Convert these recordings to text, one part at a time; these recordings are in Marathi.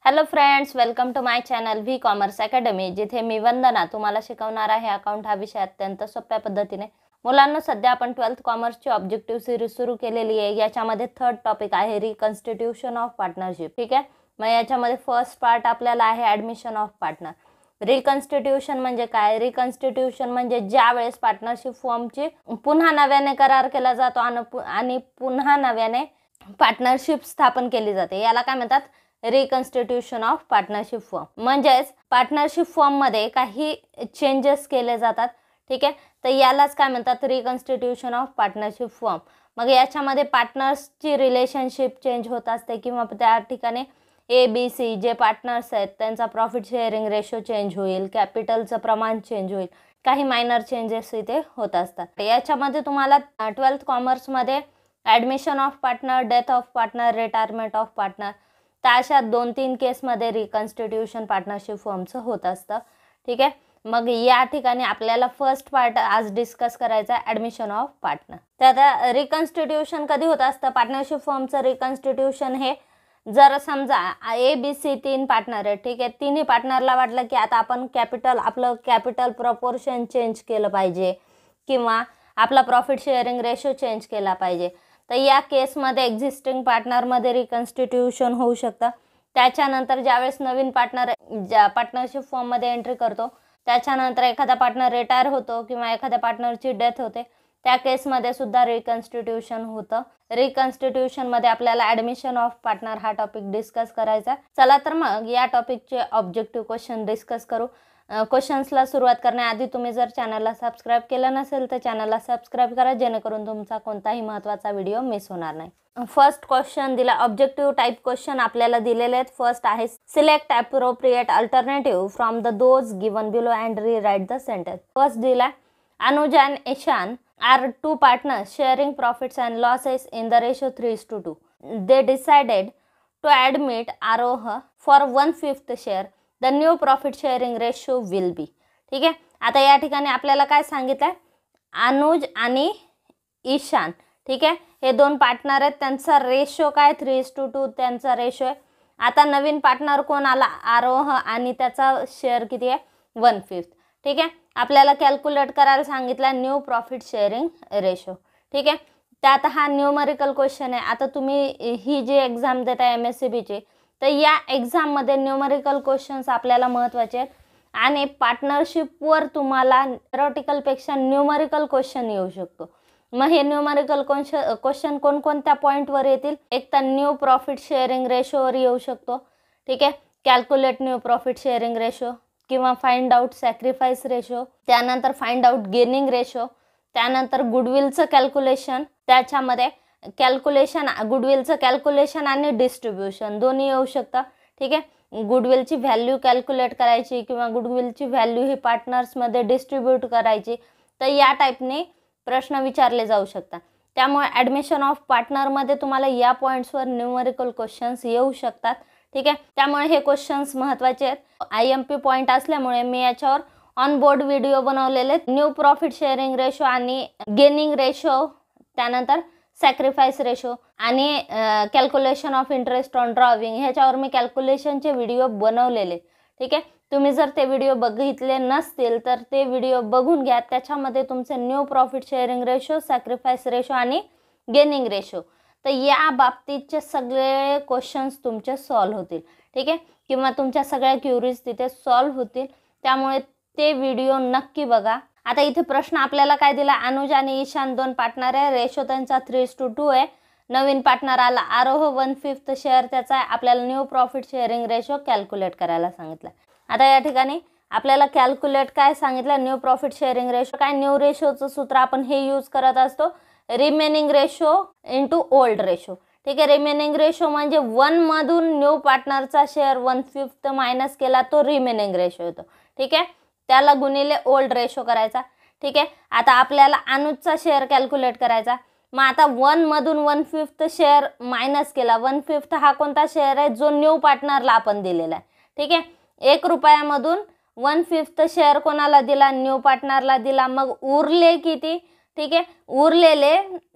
Hello friends, welcome to my channel V commerce academy, जिथे मी वंदना तुम्हाला शिकवणार आहे अकाउंट हा विषय अत्यंत सोप्या पद्धतीने। मुलांना सध्या आपण 12th कॉमर्सची ऑब्जेक्टिव्ह सिरीज सुरू केलेली आहे। याच्यामध्ये थर्ड टॉपिक आहे रिकन्स्टिट्यूशन ऑफ पार्टनरशिप। ठीक आहे, मग याच्यामध्ये फर्स्ट पार्ट आपल्याला आहे ॲडमिशन ऑफ पार्टनर। रिकन्स्टिट्यूशन म्हणजे काय? रिकन्स्टिट्यूशन म्हणजे ज्या वेळेस पार्टनरशिप फॉर्मची पुन्हा नव्याने करार केला जातो आणि पुन्हा नव्याने पार्टनरशिप स्थापन केली जाते, याला काय म्हणतात? Reconstitution of partnership form. म्हणजेच पार्टनरशिप फॉर्म मध्ये काही चेंजेस केले जातात। ठीक आहे, तर यालाच काय म्हणतात? Reconstitution of partnership form. मग याच्यामध्ये पार्टनर्सची रिलेशनशिप चेंज होत असते किंवा त्या ठिकाणी ABC जे पार्टनर्स आहेत त्यांचा प्रॉफिट शेअरिंग रेशो चेंज होईल, कॅपिटलचं प्रमाण चेंज होईल, काही मायनर चेंजेस इथे होत असतात। याच्यामध्ये तुम्हाला 12th कॉमर्समध्ये admission of partner, death of partner, retirement of partner, तर अशा 2-3 केसमध्ये रिकन्स्टिट्यूशन पार्टनरशिप फॉर्मचं होत असतं। ठीक आहे, मग या ठिकाणी आपल्याला फर्स्ट पार्ट आज डिस्कस करायचा आहे ॲडमिशन ऑफ पार्टनर। तर आता रिकन्स्टिट्यूशन कधी होत असतं? पार्टनरशिप फॉर्मचं रिकन्स्टिट्यूशन हे जर समजा ABC 3 पार्टनर आहे। ठीक आहे, तिन्ही पार्टनरला वाटलं की आता आपण आपलं कॅपिटल प्रपोर्शन चेंज केलं पाहिजे किंवा आपला प्रॉफिट शेअरिंग रेशो चेंज केला पाहिजे, तर या केसमध्ये एक्झिस्टिंग पार्टनरमध्ये रिकन्स्टिट्यूशन होऊ शकतं। त्याच्यानंतर ज्यावेळेस नवीन पार्टनर पार्टनरशिप फॉर्ममध्ये एंट्री करतो, त्याच्यानंतर एखादा पार्टनर रिटायर होतो किंवा एखाद्या पार्टनरची डेथ होते, त्या केसमध्ये सुद्धा रिकन्स्टिट्यूशन होतं। रिकन्स्टिट्यूशनमध्ये आपल्याला ॲडमिशन ऑफ पार्टनर हा टॉपिक डिस्कस करायचा। चला तर मग या टॉपिकचे ऑब्जेक्टिव्ह क्वेश्चन डिस्कस करू। क्वेश्चन्सला सुरुवात करण्याआधी तुम्ही जर चॅनलला सबस्क्राईब केलं नसेल तर चॅनलला सबस्क्राईब करा, जेणेकरून तुमचा कोणताही महत्त्वाचा व्हिडिओ मिस होणार नाही। फर्स्ट क्वेश्चन दिला, ऑब्जेक्टिव्ह टाइप क्वेश्चन आपल्याला दिलेले आहेत। फर्स्ट आहे select appropriate alternative from the those given below and rewrite the sentence. First दिला, Anuj and Ishan are two partners sharing profits and losses in the ratio 3:2. They decided to admit Aroha for 1/5 share. The new profit sharing ratio will be. ठीक आहे, आता या ठिकाणी आपल्याला काय सांगितलंय? अनुज आणि ईशान, ठीक आहे, हे दोन पार्टनर आहेत, त्यांचा रेशो काय? 3:2 त्यांचा रेशो आहे। आता नवीन पार्टनर कोण आला? आरोह, आणि त्याचा शेअर किती आहे? 1/5। ठीक आहे, आपल्याला कॅल्क्युलेट करायला सांगितला न्यू प्रॉफिट शेअरिंग रेशो। ठीक आहे, त्यात हा न्यूमरिकल क्वेश्चन आहे। आता तुम्ही ही जी एक्झाम देता MSCBची, तर या एक्झाममध्ये न्यूमरिकल क्वेश्चन्स आपल्याला महत्त्वाचे आहेत आणि पार्टनरशिपवर तुम्हाला थेरॉटिकलपेक्षा न्यूमरिकल क्वेश्चन येऊ शकतो। मग हे न्यूमरिकल क्वेश्चन कोणकोणत्या पॉईंटवर येतील? एक तर न्यू प्रॉफिट शेअरिंग रेशोवर येऊ शकतो। ठीक आहे, calculate new profit sharing ratio किंवा फाइंड आउट सॅक्रिफाईस रेशो, त्यानंतर फाइंड आउट गेनिंग रेशो, त्यानंतर गुडविलचं कॅल्क्युलेशन, त्याच्यामध्ये गुडविलचं कॅल्क्युलेशन आणि डिस्ट्रीब्युशन दोन्ही येऊ शकतं। ठीक आहे, गुडविलची व्हॅल्यू कॅल्क्युलेट करायची किंवा गुडविलची व्हॅल्यू ही पार्टनर्समध्ये डिस्ट्रीब्यूट करायची, तर या टाईपने प्रश्न विचारले जाऊ शकतात। त्यामुळे ॲडमिशन ऑफ पार्टनरमध्ये तुम्हाला या पॉईंट्सवर न्यूमरिकल क्वेश्चन्स येऊ शकतात। ठीक आहे, त्यामुळे हे क्वेश्चन्स महत्त्वाचे आहेत। IMP पॉईंट असल्यामुळे मी याच्यावर ऑन बोर्ड व्हिडिओ बनवलेले आहेत। न्यू प्रॉफिट शेअरिंग रेशो आणि गेनिंग रेशो, त्यानंतर सॅक्रिफाईस रेशो आणि calculation of interest on drawing, ह्याच्यावर मी कॅल्क्युलेशनचे व्हिडिओ बनवलेले। ठीक आहे, तुम्ही जर ते व्हिडिओ बघितले नसतील तर ते व्हिडिओ बघून घ्या। त्याच्यामध्ये तुमचे new profit sharing ratio, sacrifice ratio आणि गेनिंग रेशो, तर या बाबतीतचे सगळे क्वेश्चन्स तुमचे सॉल्व्ह होतील। ठीक आहे, किंवा तुमच्या सगळ्या क्युरीज तिथे सॉल्व्ह होतील, त्यामुळे ते व्हिडिओ नक्की बघा। आता इथे प्रश्न आपल्याला काय दिला? अनुज आणि ईशान दोन पार्टनर आहे, रेशो त्यांचा 3:2 आहे। नवीन पार्टनर आला आरोह, 1/5 शेअर त्याचा आहे। आपल्याला new profit sharing ratio calculate करायला सांगितलं। आता या ठिकाणी आपल्याला कॅल्क्युलेट काय सांगितलं? न्यू प्रॉफिट शेअरिंग रेशो काय? न्यू रेशोचं सूत्र आपण हे यूज करत असतो, remaining ratio into old ratio. ठीक आहे, रिमेनिंग रेशो म्हणजे 1 मधून न्यू पार्टनरचा शेअर 1/5 मायनस केला तो रिमेनिंग रेशो येतो। ठीक आहे, त्याला गुणिले ओल्ड रेशो करायचा। ठीक आहे, आता आपल्याला अनुजचा शेअर कॅल्क्युलेट करायचा। मग आता 1 मधून 1/5 शेअर मायनस केला, 1/5 हा कोणता शेअर आहे? जो न्यू पार्टनरला आपण दिलेला आहे। ठीक आहे, 1 रुपयामधून 1/5 शेअर कोणाला दिला? न्यू पार्टनरला दिला। मग उरले किती? ठीक आहे, उरलेले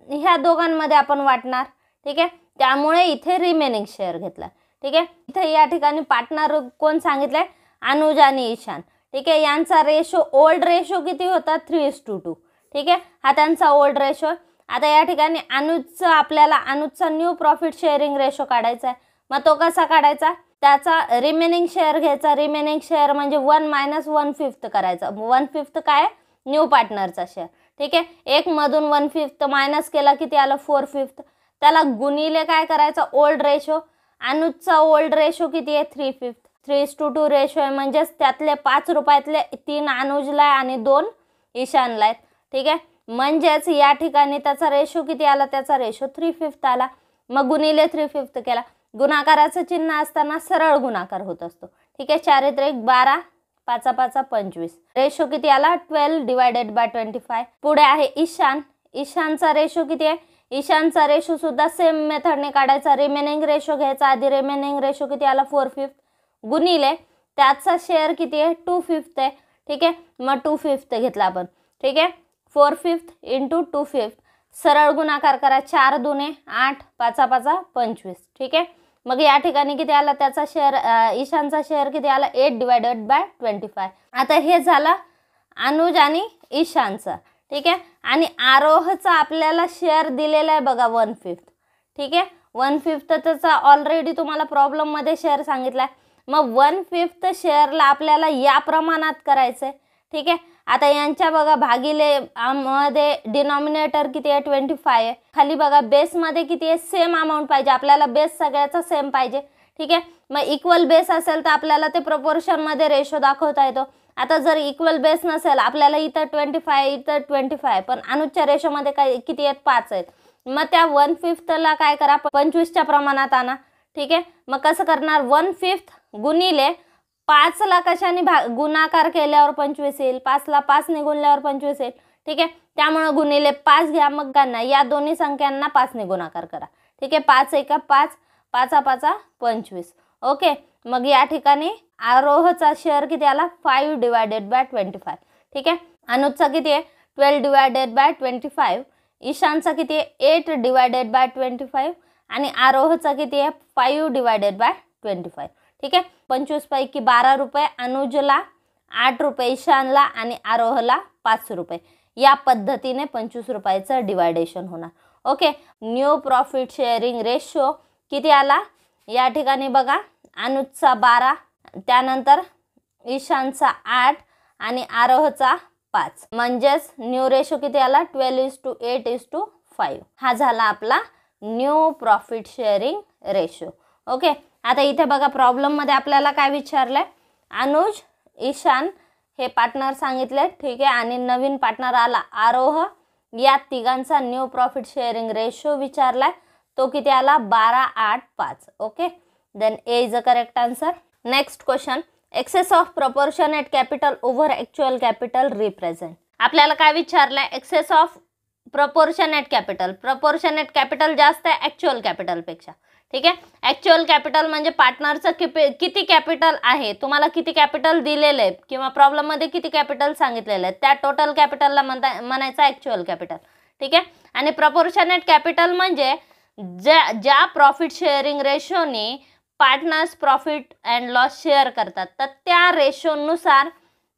ह्या दोघांमध्ये आपण वाटणार। ठीक आहे, त्यामुळे इथे रिमेनिंग शेअर घेतला। ठीक ठीक आहे. इथे या ठिकाणी पार्टनर कोण सांगितलंय, अनुज आणि ईशान. ठीक आहे. यांचा रेशो ओल्ड रेशो किती होता, 3:2. ठीक आहे. हा त्यांचा ओल्ड रेशो. आता या ठिकाणी अनुजचा न्यू प्रॉफिट शेअरिंग रेशो काढायचा आहे. मग तो कसा काढायचा, त्याचा रिमेनिंग शेअर घ्यायचा. रिमेनिंग शेअर म्हणजे 1 - 1/5 करायचा. 1/5 काय, न्यू पार्टनरचा शेअर. ठीक आहे. 1 मधून 1/5 मायनस केला किती आलं, 4/5. त्याला गुणिले काय करायचा, ओल्ड रेशो. अनुजचा ओल्ड रेशो किती आहे, 3/5. 3:2 रेशो आहे. म्हणजेच त्यातले 5 रुपयातले 3 अनुजला आणि 2 ईशानला आहेत. ठीक आहे. म्हणजेच या ठिकाणी त्याचा रेशो किती आला, त्याचा रेशो 3/5 आला. मग गुणिले 3/5 केला. गुणाकाराचं चिन्ह असताना सरळ गुणाकार होत असतो. ठीक आहे. 4 × 1 12, 5 × 5 25. रेशो किती आला, 12/25. पुढे आहे ईशान. ईशानचा रेशो किती आहे, ईशानचा रेशो सुद्धा सेम मेथडने काढायचा. रिमेनिंग रेशो घ्यायचा. आधी रिमेनिंग रेशो किती आला, 4/5 गुणिले त्याचा शेअर किती आहे, 2/5 आहे. ठीक आहे. मग 2/5 घेतला आपण. ठीक आहे. 4/5 × 2/5 सरळ गुणाकार करा. 4 दुने 8, 5 × 5 25. ठीक आहे. मग या ठिकाणी किती आला, त्याचा शेअर, ईशानचा शेअर किती आला, 8/25. आता हे झालं अनुज आणि ईशानचा. ठीक आहे. आणि आरोहचा आपल्याला शेअर दिलेला आहे बघा, 1/5. ठीक आहे. 1/5 त्याचा ऑलरेडी तुम्हाला प्रॉब्लेममध्ये शेअर सांगितलाय. मग 1/5 शेअरला आपल्याला या प्रमाणात करायचंय. ठीक आहे. आता यांच्या बघा भागिले मध्ये डिनॉमिनेटर किती आहे, 25 आहे. खाली बघा बेसमध्ये किती आहे, सेम अमाऊंट पाहिजे आपल्याला. बेस सगळ्याचा सेम पाहिजे. ठीक आहे. मग इक्वल बेस असेल तर आपल्याला ते प्रपोर्शनमध्ये रेशो दाखवता येतो. आता जर इक्वल बेस नसेल, आपल्याला इथं 25 इथं 25 पण अनुजच्या रेशोमध्ये काय किती आहेत, 5 आहेत. मग त्या 1/5ला काय करा, 25च्या प्रमाणात आणा. ठीक आहे. मग कसं करणार, 1/5 गुणिले 5ला कशाने गुणाकार केल्यावर 25 येईल. 5ला 5ने गुणल्यावर 25 येईल. ठीक आहे. त्यामुळे गुणिले 5 घ्या. मग त्यांना या दोन्ही संख्यांना 5ने गुणाकार करा. ठीक आहे. 5 × 1 5, 5 × 5 25. ओके. मग या ठिकाणी आरोहचा शेअर किती आला, 5/25. ठीक आहे. अनुजचा किती आहे, 12/25. ईशानचा किती आहे, 8/25. आणि आरोहचा किती आहे, 5/25. ठीक आहे. 25 पैकी 12 रुपये अनुजला, 8 रुपये ईशानला आणि आरोहला 5 रुपये. या पद्धतीने 25 रुपयाचं डिवायडेशन होणार. Okay. New profit sharing ratio किती आला, या ठिकाणी बघा, अनुजचा 12, त्यानंतर ईशानचा 8 आणि आरोहचा 5. म्हणजेच न्यू रेशो किती आला, 12:8:5. हा झाला आपला new profit sharing ratio. Okay. आता इथे बघा प्रॉब्लेममध्ये आपल्याला काय विचारलंय, अनुज ईशान हे पार्टनर सांगितले. ठीक आहे. आणि नवीन पार्टनर आला आरोह. या तिघांचा न्यू प्रॉफिट शेअरिंग रेशो विचारलाय. तो किती आला, 12:8:5. Okay. Then A is a correct answer. Next question, excess of proportionate capital over actual capital represent. आपल्याला काय विचारलंय, excess of proportionate capital. Proportionate capital जास्त आहे ॲक्च्युअल कॅपिटलपेक्षा. ठीक आहे. ॲक्च्युअल कॅपिटल म्हणजे पार्टनरचं किती कॅपिटल आहे, तुम्हाला किती कॅपिटल दिलेलं आहे किंवा प्रॉब्लेममध्ये किती कॅपिटल सांगितलेलं आहे, त्या टोटल कॅपिटलला म्हणायचं ॲक्च्युअल कॅपिटल. ठीक आहे. आणि प्रपोर्शनेट कॅपिटल म्हणजे ज्या प्रॉफिट शेअरिंग रेशोने partners profit and loss share करतात, तर त्या रेशोनुसार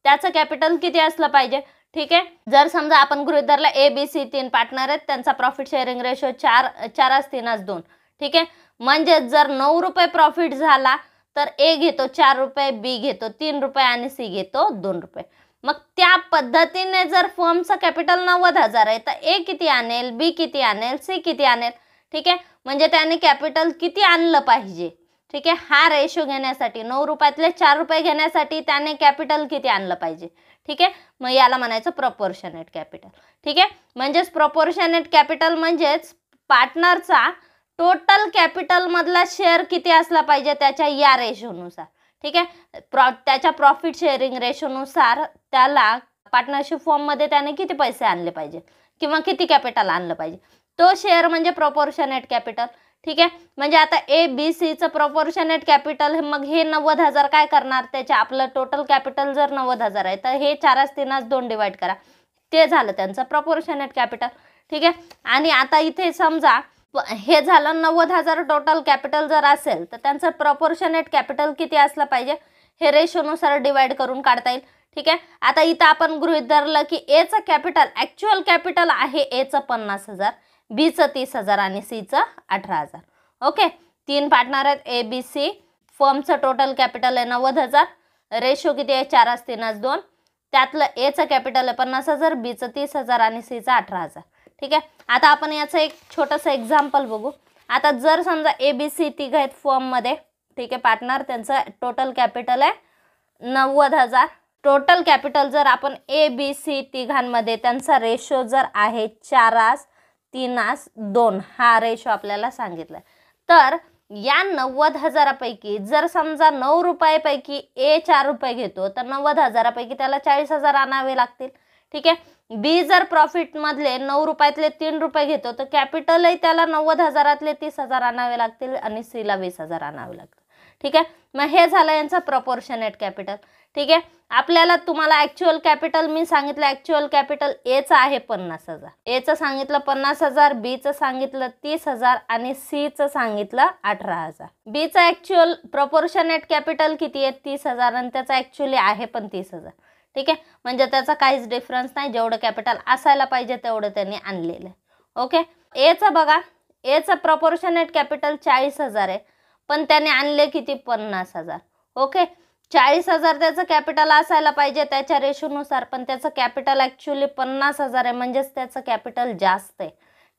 त्याचं कॅपिटल किती असलं पाहिजे. ठीक आहे. जर समजा आपण गृहीत धरला ABC 3 पार्टनर आहेत, त्यांचा प्रॉफिट शेअरिंग रेशो 4 3 2. ठीक आहे. म्हणजे जर 9 रुपये प्रॉफिट झाला तर A घेतो 4 रुपये, B घेतो 3 रुपये आणि C घेतो 2 रुपये. मग त्या पद्धतीने जर फर्मचं कॅपिटल 90,000 आहे तर A किती आणेल, B किती आणेल, C किती आणेल. ठीक आहे. म्हणजे त्याने कॅपिटल किती आणलं पाहिजे. ठीक आहे. हा रेशो घेण्यासाठी 9 रुपयातले 4 रुपये घेण्यासाठी त्याने कॅपिटल किती आणलं पाहिजे. ठीक आहे. मग याला म्हणायचं प्रपोर्शनेट कॅपिटल. ठीक आहे. म्हणजेच प्रपोर्शनेट कॅपिटल म्हणजेच पार्टनरचा टोटल कॅपिटल मधला शेअर किती असला पाहिजे त्याच्या या रेशोनुसार. ठीक आहे. त्याच्या प्रॉफिट शेअरिंग रेशोनुसार त्याला पार्टनरशिप फॉर्ममध्ये त्याने किती पैसे आणले पाहिजे किंवा किती कॅपिटल आणलं पाहिजे, तो शेअर म्हणजे प्रपोर्शनेट कॅपिटल. ठीक आहे. म्हणजे आता ABCचं प्रपोर्शनेट कॅपिटल, मग हे 90,000 काय करणार, त्याच्या आपलं टोटल कॅपिटल जर 90,000 आहे तर हे 4 3 2 डिवाइड करा, ते झालं त्यांचं प्रपोर्शनेट कॅपिटल. ठीक आहे. आणि आता इथे समजा हे झालं 90,000 टोटल कॅपिटल जर असेल तर त्यांचं प्रपोर्शनेट कॅपिटल किती असलं पाहिजे हे रेशोनुसार डिवाइड करून काढता येईल. ठीक आहे. आता इथं आपण गृहीत धरलं की एचं कॅपिटल ॲक्च्युअल कॅपिटल आहे एचं 50,000, बीचं 30,000 आणि सीचं 18,000. ओके. 3 पार्टनर आहेत ए बी सी. फर्मचं टोटल कॅपिटल आहे 90,000. रेशो किती आहे 4:2. त्यातलं एचं कॅपिटल आहे 50,000, बीचं 30,000 आणि सीचं 18,000. ठीक आहे. आता आपण याचं एक छोटंसं एक्झाम्पल बघू. आता जर समजा ए बी सी तिघ आहेत फर्ममध्ये. ठीक आहे. पार्टनर त्यांचं टोटल कॅपिटल आहे 90,000. टोटल कॅपिटल जर आपण ए बी सी तिघांमध्ये त्यांचा रेशो जर आहे 4:3:2 हा रेशो आपल्याला सांगितला. तर या 90,000पैकी जर समजा 9 रुपयापैकी ए 4 रुपये घेतो तर 90,000पैकी त्याला 40,000 आणावे लागतील. ठीक आहे. बी जर प्रॉफिटमधले 9 रुपयातले 3 रुपये घेतो तर कॅपिटलही त्याला 90,000तले 30,000 आणावे लागतील आणि सीला 20,000 आणावे लागतील. ठीक आहे. मग हे झालं यांचं प्रपोर्शनेट कॅपिटल. ठीक आहे. आपल्याला तुम्हाला ॲक्च्युअल कॅपिटल मी सांगितलं ॲक्च्युअल कॅपिटल एचं आहे 50,000. एचं सांगितलं 50,000, बीचं सांगितलं 30,000 आणि सीचं सांगितलं 18,000. बीचं ॲक्च्युअल प्रपोर्शनेट कॅपिटल किती आहे 30,000 आणि त्याचं ॲक्च्युअली आहे पण 30,000. ठीक आहे. म्हणजे त्याचा काहीच डिफरन्स नाही. जेवढं कॅपिटल असायला पाहिजे तेवढं त्यांनी आणलेलं आहे. ओके. एचं बघा. एचं प्रपोर्शनेट कॅपिटल 40,000 आहे पण त्याने आणले किती 50,000. ओके. 40,000 त्याचं कॅपिटल असायला पाहिजे त्याच्या रेशोनुसार पण त्याचं कॅपिटल ॲक्च्युअली 50,000 आहे म्हणजेच त्याचं कॅपिटल जास्त आहे.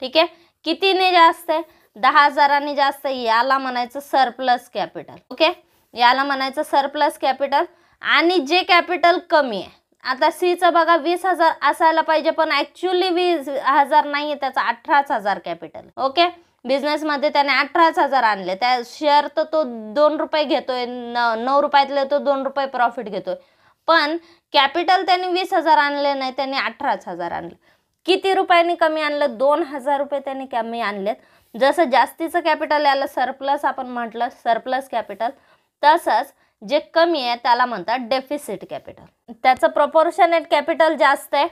ठीक आहे. कितीने जास्त आहे 10,000 जास्त. याला म्हणायचं सरप्लस कॅपिटल. ओके. याला म्हणायचं सरप्लस कॅपिटल. आणि जे कॅपिटल कमी आहे आता सीचं बघा 20,000 असायला पाहिजे पण ॲक्च्युअली 20,000 नाही आहे त्याचं 18,000 कॅपिटल. ओके. बिझनेसमध्ये त्याने 18,000 आणले. त्या शेअर तर तो 2 रुपये घेतोय 9 रुपयातले तो 2 रुपये प्रॉफिट घेतोय पण कॅपिटल त्याने 20,000 आणले नाही त्याने 18,000 आणले. किती रुपयांनी कमी आणलं 2,000 रुपये त्यांनी कमी आणलेत. जसं जास्तीचं कॅपिटल याला सरप्लस आपण म्हटलं सरप्लस कॅपिटल तसंच जे कमी आहे त्याला म्हणतात डेफिसिट कॅपिटल. त्याचं प्रपोर्शनेट कॅपिटल जास्त आहे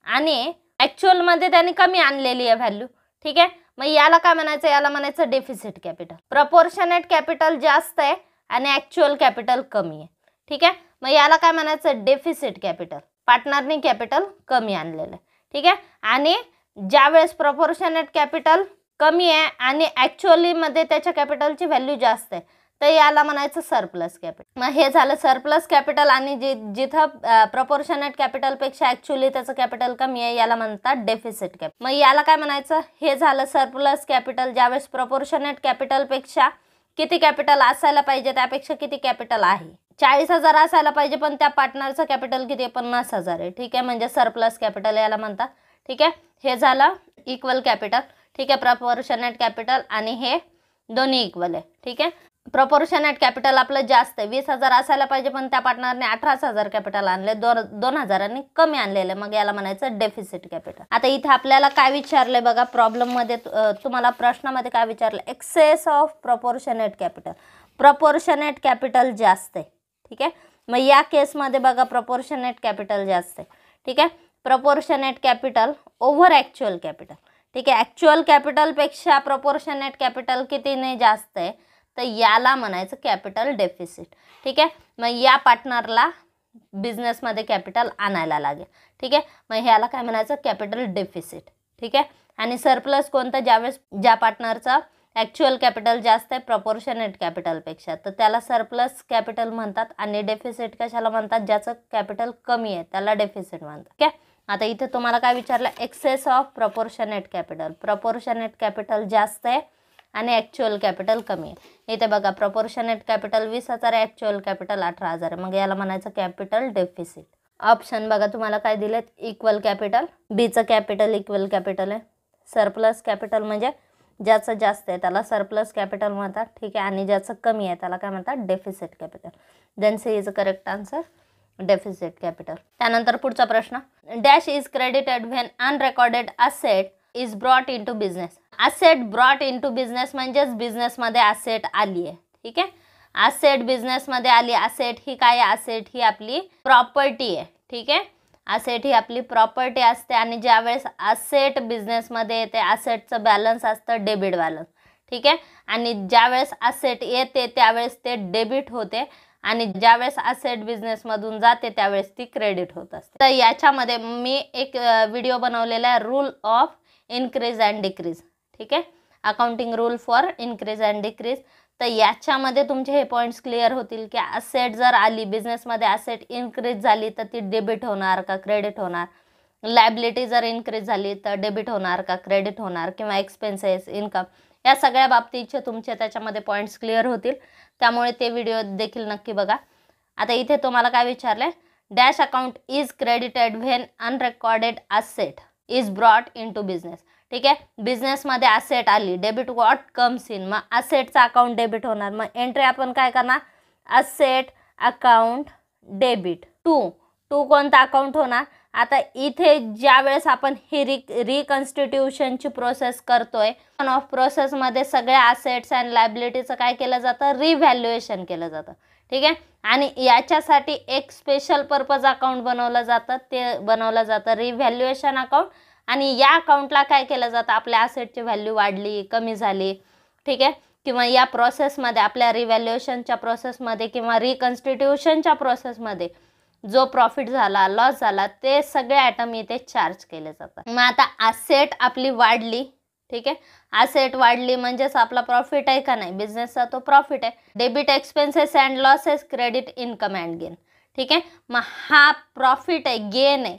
आणि ॲक्च्युअलमध्ये त्यांनी कमी आणलेली आहे व्हॅल्यू. ठीक आहे. मग याला काय म्हणायचं याला म्हणायचं डेफिसिट कॅपिटल. प्रपोर्शनेट कॅपिटल जास्त आहे आणि ॲक्च्युअल कॅपिटल कमी आहे. ठीक आहे. मग याला काय म्हणायचं डेफिसिट कॅपिटल. पार्टनरनी कॅपिटल कमी आणलेलं आहे. ठीक आहे. आणि ज्यावेळेस प्रपोर्शनेट कॅपिटल कमी आहे आणि ॲक्च्युअलीमध्ये त्याच्या कॅपिटलची व्हॅल्यू जास्त आहे तर याला म्हणायचं सरप्लस कॅपिटल. मग हे झालं सरप्लस कॅपिटल आणि जिथं प्रपोर्शनेट कॅपिटलपेक्षा ॲक्च्युअली त्याचं कॅपिटल कमी आहे याला म्हणतात डेफिसिट कॅपिटल. मग याला काय म्हणायचं हे झालं सरप्लस कॅपिटल. ज्यावेळेस प्रपोर्शनेट कॅपिटलपेक्षा किती कॅपिटल असायला पाहिजे त्यापेक्षा किती कॅपिटल आहे 40,000 असायला पाहिजे पण त्या पार्टनरचं कॅपिटल किती आहे 50,000 आहे. ठीक आहे. म्हणजे सरप्लस कॅपिटल याला म्हणतात. ठीक आहे. हे झालं इक्वल कॅपिटल. ठीक आहे. प्रपोर्शनेट कॅपिटल आणि हे दोन्ही इक्वल आहे. ठीक आहे. प्रपोर्शनेट कॅपिटल आपलं जास्त आहे 20,000 असायला पाहिजे पण त्या पार्टनरने 18,000 कॅपिटल आणले 2,000 कमी आणलेलं मग याला म्हणायचं डेफिसिट कॅपिटल. आता इथे आपल्याला काय विचारलंय बघा प्रॉब्लेममध्ये तुम्हाला प्रश्नामध्ये काय विचारलं excess of proportionate capital. Proportionate capital जास्त आहे. ठीक आहे. मग या केसमध्ये बघा प्रपोर्शनेट कॅपिटल जास्त आहे. ठीक आहे. Proportionate capital over actual capital. ठीक आहे. ॲक्च्युअल कॅपिटलपेक्षा प्रपोर्शनेट कॅपिटल कितीने जास्त आहे तर याला म्हणायचं कॅपिटल डेफिसिट. ठीक आहे. मग या पार्टनरला बिझनेसमध्ये कॅपिटल आणायला लागेल. ठीक आहे. मग ह्याला काय म्हणायचं कॅपिटल डेफिसिट. ठीक आहे. आणि सरप्लस कोणतं ज्यावेळेस ज्या पार्टनरचा ॲक्च्युअल कॅपिटल जास्त आहे प्रपोर्शनेट कॅपिटलपेक्षा तर त्याला सरप्लस कॅपिटल म्हणतात आणि डेफिसिट कशाला म्हणतात ज्याचं कॅपिटल कमी आहे त्याला डेफिसिट म्हणतात. ठीक आहे. आता इथे तुम्हाला काय विचारलं excess of proportionate capital. Proportionate capital जास्त आहे आणि ॲक्च्युअल कॅपिटल कमी आहे. इथे बघा प्रपोर्शनेट कॅपिटल 20,000 आहे ॲक्च्युअल कॅपिटल 18,000 आहे मग याला म्हणायचं कॅपिटल डेफिसिट. ऑप्शन बघा तुम्हाला काय दिलेत इक्वल कॅपिटल. बीचं कॅपिटल इक्वल कॅपिटल आहे. सरप्लस कॅपिटल म्हणजे ज्याचं जास्त आहे त्याला सरप्लस कॅपिटल म्हणतात. ठीक आहे. आणि ज्याचं कमी आहे त्याला काय म्हणतात deficit capital. Then C is a correct answer deficit capital. त्यानंतर पुढचा प्रश्न dash is credited when unrecorded asset is brought into business. Asset brought into business म्हणजेच बिझनेसमध्ये असेट आली आहे. ठीक आहे. असेट बिझनेसमध्ये आली. असेट ही काय आहे असेट ही आपली प्रॉपर्टी आहे. ठीक आहे. असेट ही आपली प्रॉपर्टी असते आणि ज्यावेळेस असेट बिझनेसमध्ये येते असेटचं बॅलन्स असतं डेबिट बॅलन्स, ठीक आहे. आणि ज्यावेळेस असेट येते त्यावेळेस ते डेबिट होते आणि ज्यावेळेस असेट बिझनेसमधून जाते त्यावेळेस ती क्रेडिट होत असते. तर याच्यामध्ये मी एक व्हिडिओ बनवलेला आहे rule of increase and decrease, ठीक आहे, accounting rule for increase and decrease. तर याच्यामध्ये तुमचे हे पॉईंट्स क्लिअर होतील की असेट जर आली बिझनेसमध्ये, असेट इन्क्रीज झाली तर ती डेबिट होणार का क्रेडिट होणार, लायबिलिटी जर इन्क्रीज झाली तर डेबिट होणार का क्रेडिट होणार, किंवा एक्सपेन्सेस, इन्कम, या सगळ्या बाबतीचे तुमचे त्याच्यामध्ये पॉईंट्स क्लिअर होतील. त्यामुळे ते व्हिडिओ देखील नक्की बघा. आता इथे तुम्हाला काय विचारलंय, dash account is credited when unrecorded asset is brought into business, ठीक आहे. बिझनेसमध्ये असेट आली, डेबिट व्हॉट कम्स इन, मग असेटचा अकाउंट डेबिट होणार. मग एंट्री आपण काय करणार, असेट अकाउंट डेबिट टू कोणता अकाउंट होणार. आता इथे ज्या वेळेस आपण ही रिकन्स्टिट्यूशनची प्रोसेस करतोय, ऑफ प्रोसेसमध्ये सगळ्या असेट्स अँड लायबिलिटीचं काय केलं जातं, रिव्हॅल्युएशन केलं जातं, ठीक आहे. आणि याच्यासाठी एक स्पेशल पर्पज अकाउंट बनवलं जातं, ते बनवलं जातं रिव्हॅल्युएशन अकाउंट. आणि या अकाउंटला काय केलं जातं, आपल्या असेटची व्हॅल्यू वाढली कमी झाली, ठीक आहे, किंवा या प्रोसेसमध्ये आपल्या रिव्हॅल्युएशनच्या प्रोसेसमध्ये किंवा रिकन्स्टिट्यूशनच्या प्रोसेसमध्ये जो प्रॉफिट झाला, लॉस झाला, ते सगळे आयटम इथे चार्ज केले जातात. मग आता असेट आपली वाढली, ठीक आहे, असेट वाढली म्हणजेच आपला प्रॉफिट आहे का नाही, बिझनेसचा तो प्रॉफिट आहे. Debit expenses and losses, credit income and gain, ठीक आहे. मग हा प्रॉफिट आहे, गेन आहे,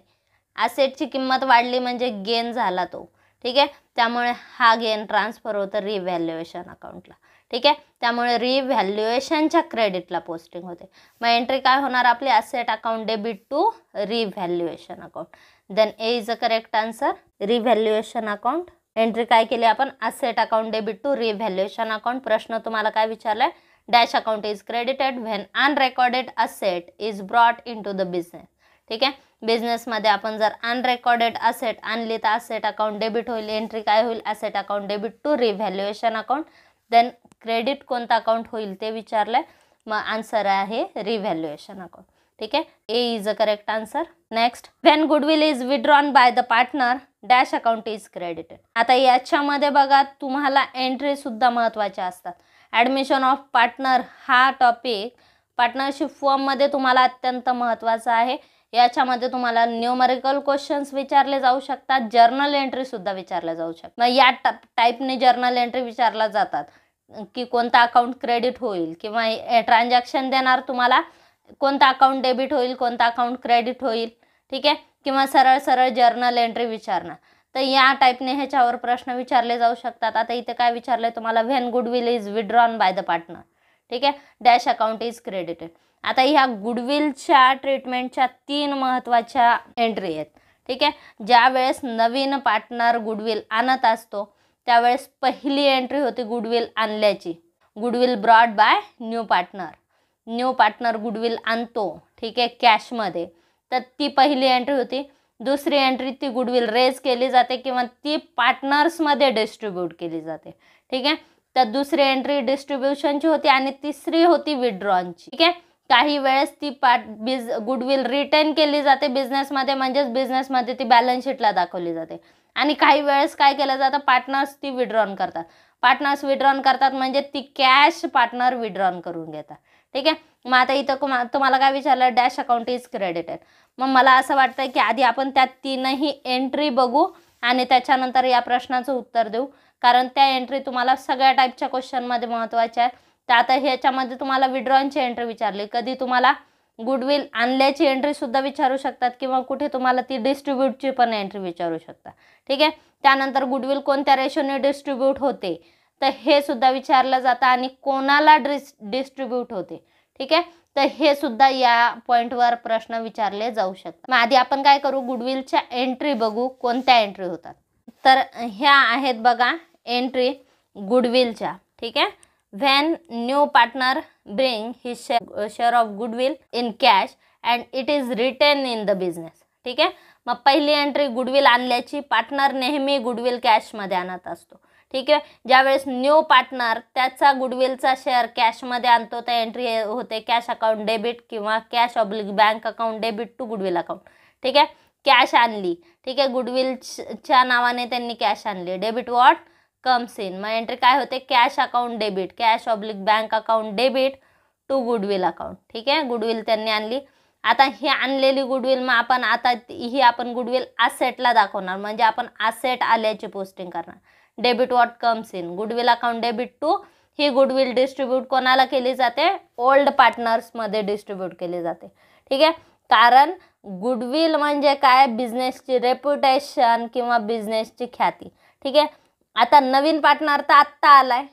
असेटची किंमत वाढली म्हणजे गेन झाला तो, ठीक आहे. त्यामुळे हा गेन ट्रान्सफर होतं रिव्हॅल्युएशन अकाउंटला, ठीक आहे. त्यामुळे रिव्हॅल्युएशनच्या क्रेडिटला पोस्टिंग होते. मग एंट्री काय होणार आपली, asset account debit to revaluation account. Then A is a correct answer, revaluation account. Entry काय केली आपण, asset account debit to revaluation account. प्रश्न तुम्हाला काय विचारलाय, dash account is credited when unrecorded asset is brought into the business, ठीक आहे. बिझनेसमध्ये आपण जर अनरेकॉर्डेड असेट आणली तर असेट अकाउंट डेबिट होईल. एंट्री काय होईल, asset account debit to revaluation account. Then credit कोणता अकाउंट होईल ते विचारलंय, मग आन्सर आहे रिव्हॅल्युएशन अकाउंट, ठीक आहे. A is a correct answer. Next, when goodwill is withdrawn by the partner dash account is credited. आता याच्यामध्ये बघा तुम्हाला एंट्री सुद्धा महत्त्वाच्या असतात. ॲडमिशन ऑफ पार्टनर हा टॉपिक पार्टनरशिप फॉर्ममध्ये तुम्हाला अत्यंत महत्त्वाचा आहे. याच्यामध्ये तुम्हाला न्यूमरिकल क्वेश्चन्स विचारले जाऊ शकतात, जर्नल एंट्री सुद्धा विचारल्या जाऊ शकतात. मग या टाईपने जर्नल एंट्री विचारल्या जातात की कोणता अकाउंट क्रेडिट होईल, किंवा ट्रान्झॅक्शन देणार तुम्हाला कोणता अकाउंट डेबिट होईल, कोणता अकाउंट क्रेडिट होईल, ठीक आहे, किंवा सरळ सरळ जर्नल एंट्री विचारणार. तर या टाईपने ह्याच्यावर प्रश्न विचारले जाऊ शकतात. आता इथे काय विचारलंय तुम्हाला, when goodwill is withdrawn by the partner, ठीक आहे, डॅश अकाउंट इज क्रेडिटेड. आता ह्या गुडविलच्या ट्रीटमेंटच्या 3 महत्त्वाच्या एंट्री आहेत, ठीक आहे. ज्या वेळेस नवीन पार्टनर गुडविल आणत असतो त्यावेळेस पहिली एंट्री होती गुडविल आणल्याची, goodwill brought by new partner. New partner goodwill आणतो, ठीक आहे, कॅशमध्ये, तर ती पहिली एंट्री होती. दुसरी एंट्री ती गुडविल रेज केली जाते किंवा ती पार्टनर्समध्ये डिस्ट्रीब्यूट केली जाते, ठीक आहे. तर दुसरी एंट्री डिस्ट्रीब्युशनची होती आणि तिसरी होती विड्रॉनची, ठीक आहे. काही वेळेस ती गुडविल रिटेन केली जाते बिझनेसमध्ये, म्हणजेच बिझनेसमध्ये ती बॅलन्स शीटला दाखवली जाते. आणि काही वेळेस काय केलं जातं, पार्टनर्स ती विड्रॉन करतात. पार्टनर्स विड्रॉन करतात म्हणजे ती कॅश पार्टनर विड्रॉन करून घेतात, ठीक आहे. मग आता इथं तुम्हाला काय विचारलं, डॅश अकाउंट इज क्रेडिटेड. मग मला असं वाटतं की आधी आपण त्या 3ही एंट्री बघू आणि त्याच्यानंतर या प्रश्नाचं उत्तर देऊ, कारण त्या एंट्री तुम्हाला सगळ्या टाईपच्या क्वेश्चनमध्ये महत्त्वाच्या आहेत. तर आता ह्याच्यामध्ये तुम्हाला विड्रॉनची एंट्री विचारली, कधी तुम्हाला गुडविल आणल्याची एंट्री सुद्धा विचारू शकतात किंवा कुठे तुम्हाला ती डिस्ट्रीब्यूटची पण एंट्री विचारू शकतात, ठीक आहे. त्यानंतर गुडविल कोणत्या रेशोने डिस्ट्रीब्यूट होते तर हे सुद्धा विचारलं जातं आणि कोणाला डिस्ट्रीब्यूट होते, ठीक आहे. तर हे सुद्धा या पॉईंटवर प्रश्न विचारले जाऊ शकतात. मग आधी आपण काय करू, गुडविलच्या एंट्री बघू कोणत्या एंट्री होतात. तर ह्या आहेत बघा एंट्री गुडविलच्या, ठीक आहे. When new partner bring his share of goodwill in cash and it is retain in the business, ठीक आहे. मग पहिली एंट्री गुडविल आणल्याची, पार्टनर नेहमी गुडविल कॅशमध्ये आणत असतो, ठीक आहे. ज्यावेळेस न्यू पार्टनर त्याचा गुडविलचा शेअर कॅशमध्ये आणतो त्या एंट्री होते कॅश अकाउंट डेबिट किंवा cash oblique bank account debit to goodwill account, ठीक आहे. कॅश आणली, ठीक आहे, गुडविलच्या नावाने त्यांनी कॅश आणली. डेबिट व्हॉट कम्स इन, मग एंट्री काय होते, cash account debit, cash oblique bank account debit to goodwill account, ठीक आहे. गुडविल त्यांनी आणली. आता ही आणलेली गुडविल मग आपण गुडविल असेटला दाखवणार, म्हणजे आपण असेट आल्याची पोस्टिंग करणार. Debit what comes in, goodwill account debit to, ही गुडविल डिस्ट्रीब्यूट कोणाला केली जाते, ओल्ड पार्टनर्समध्ये डिस्ट्रीब्यूट केली जाते, ठीक आहे. कारण गुडविल म्हणजे काय, बिझनेसची रेप्युटेशन किंवा बिझनेसची ख्याती, ठीक आहे. आता नवीन पार्टनर तर आत्ता आलाय,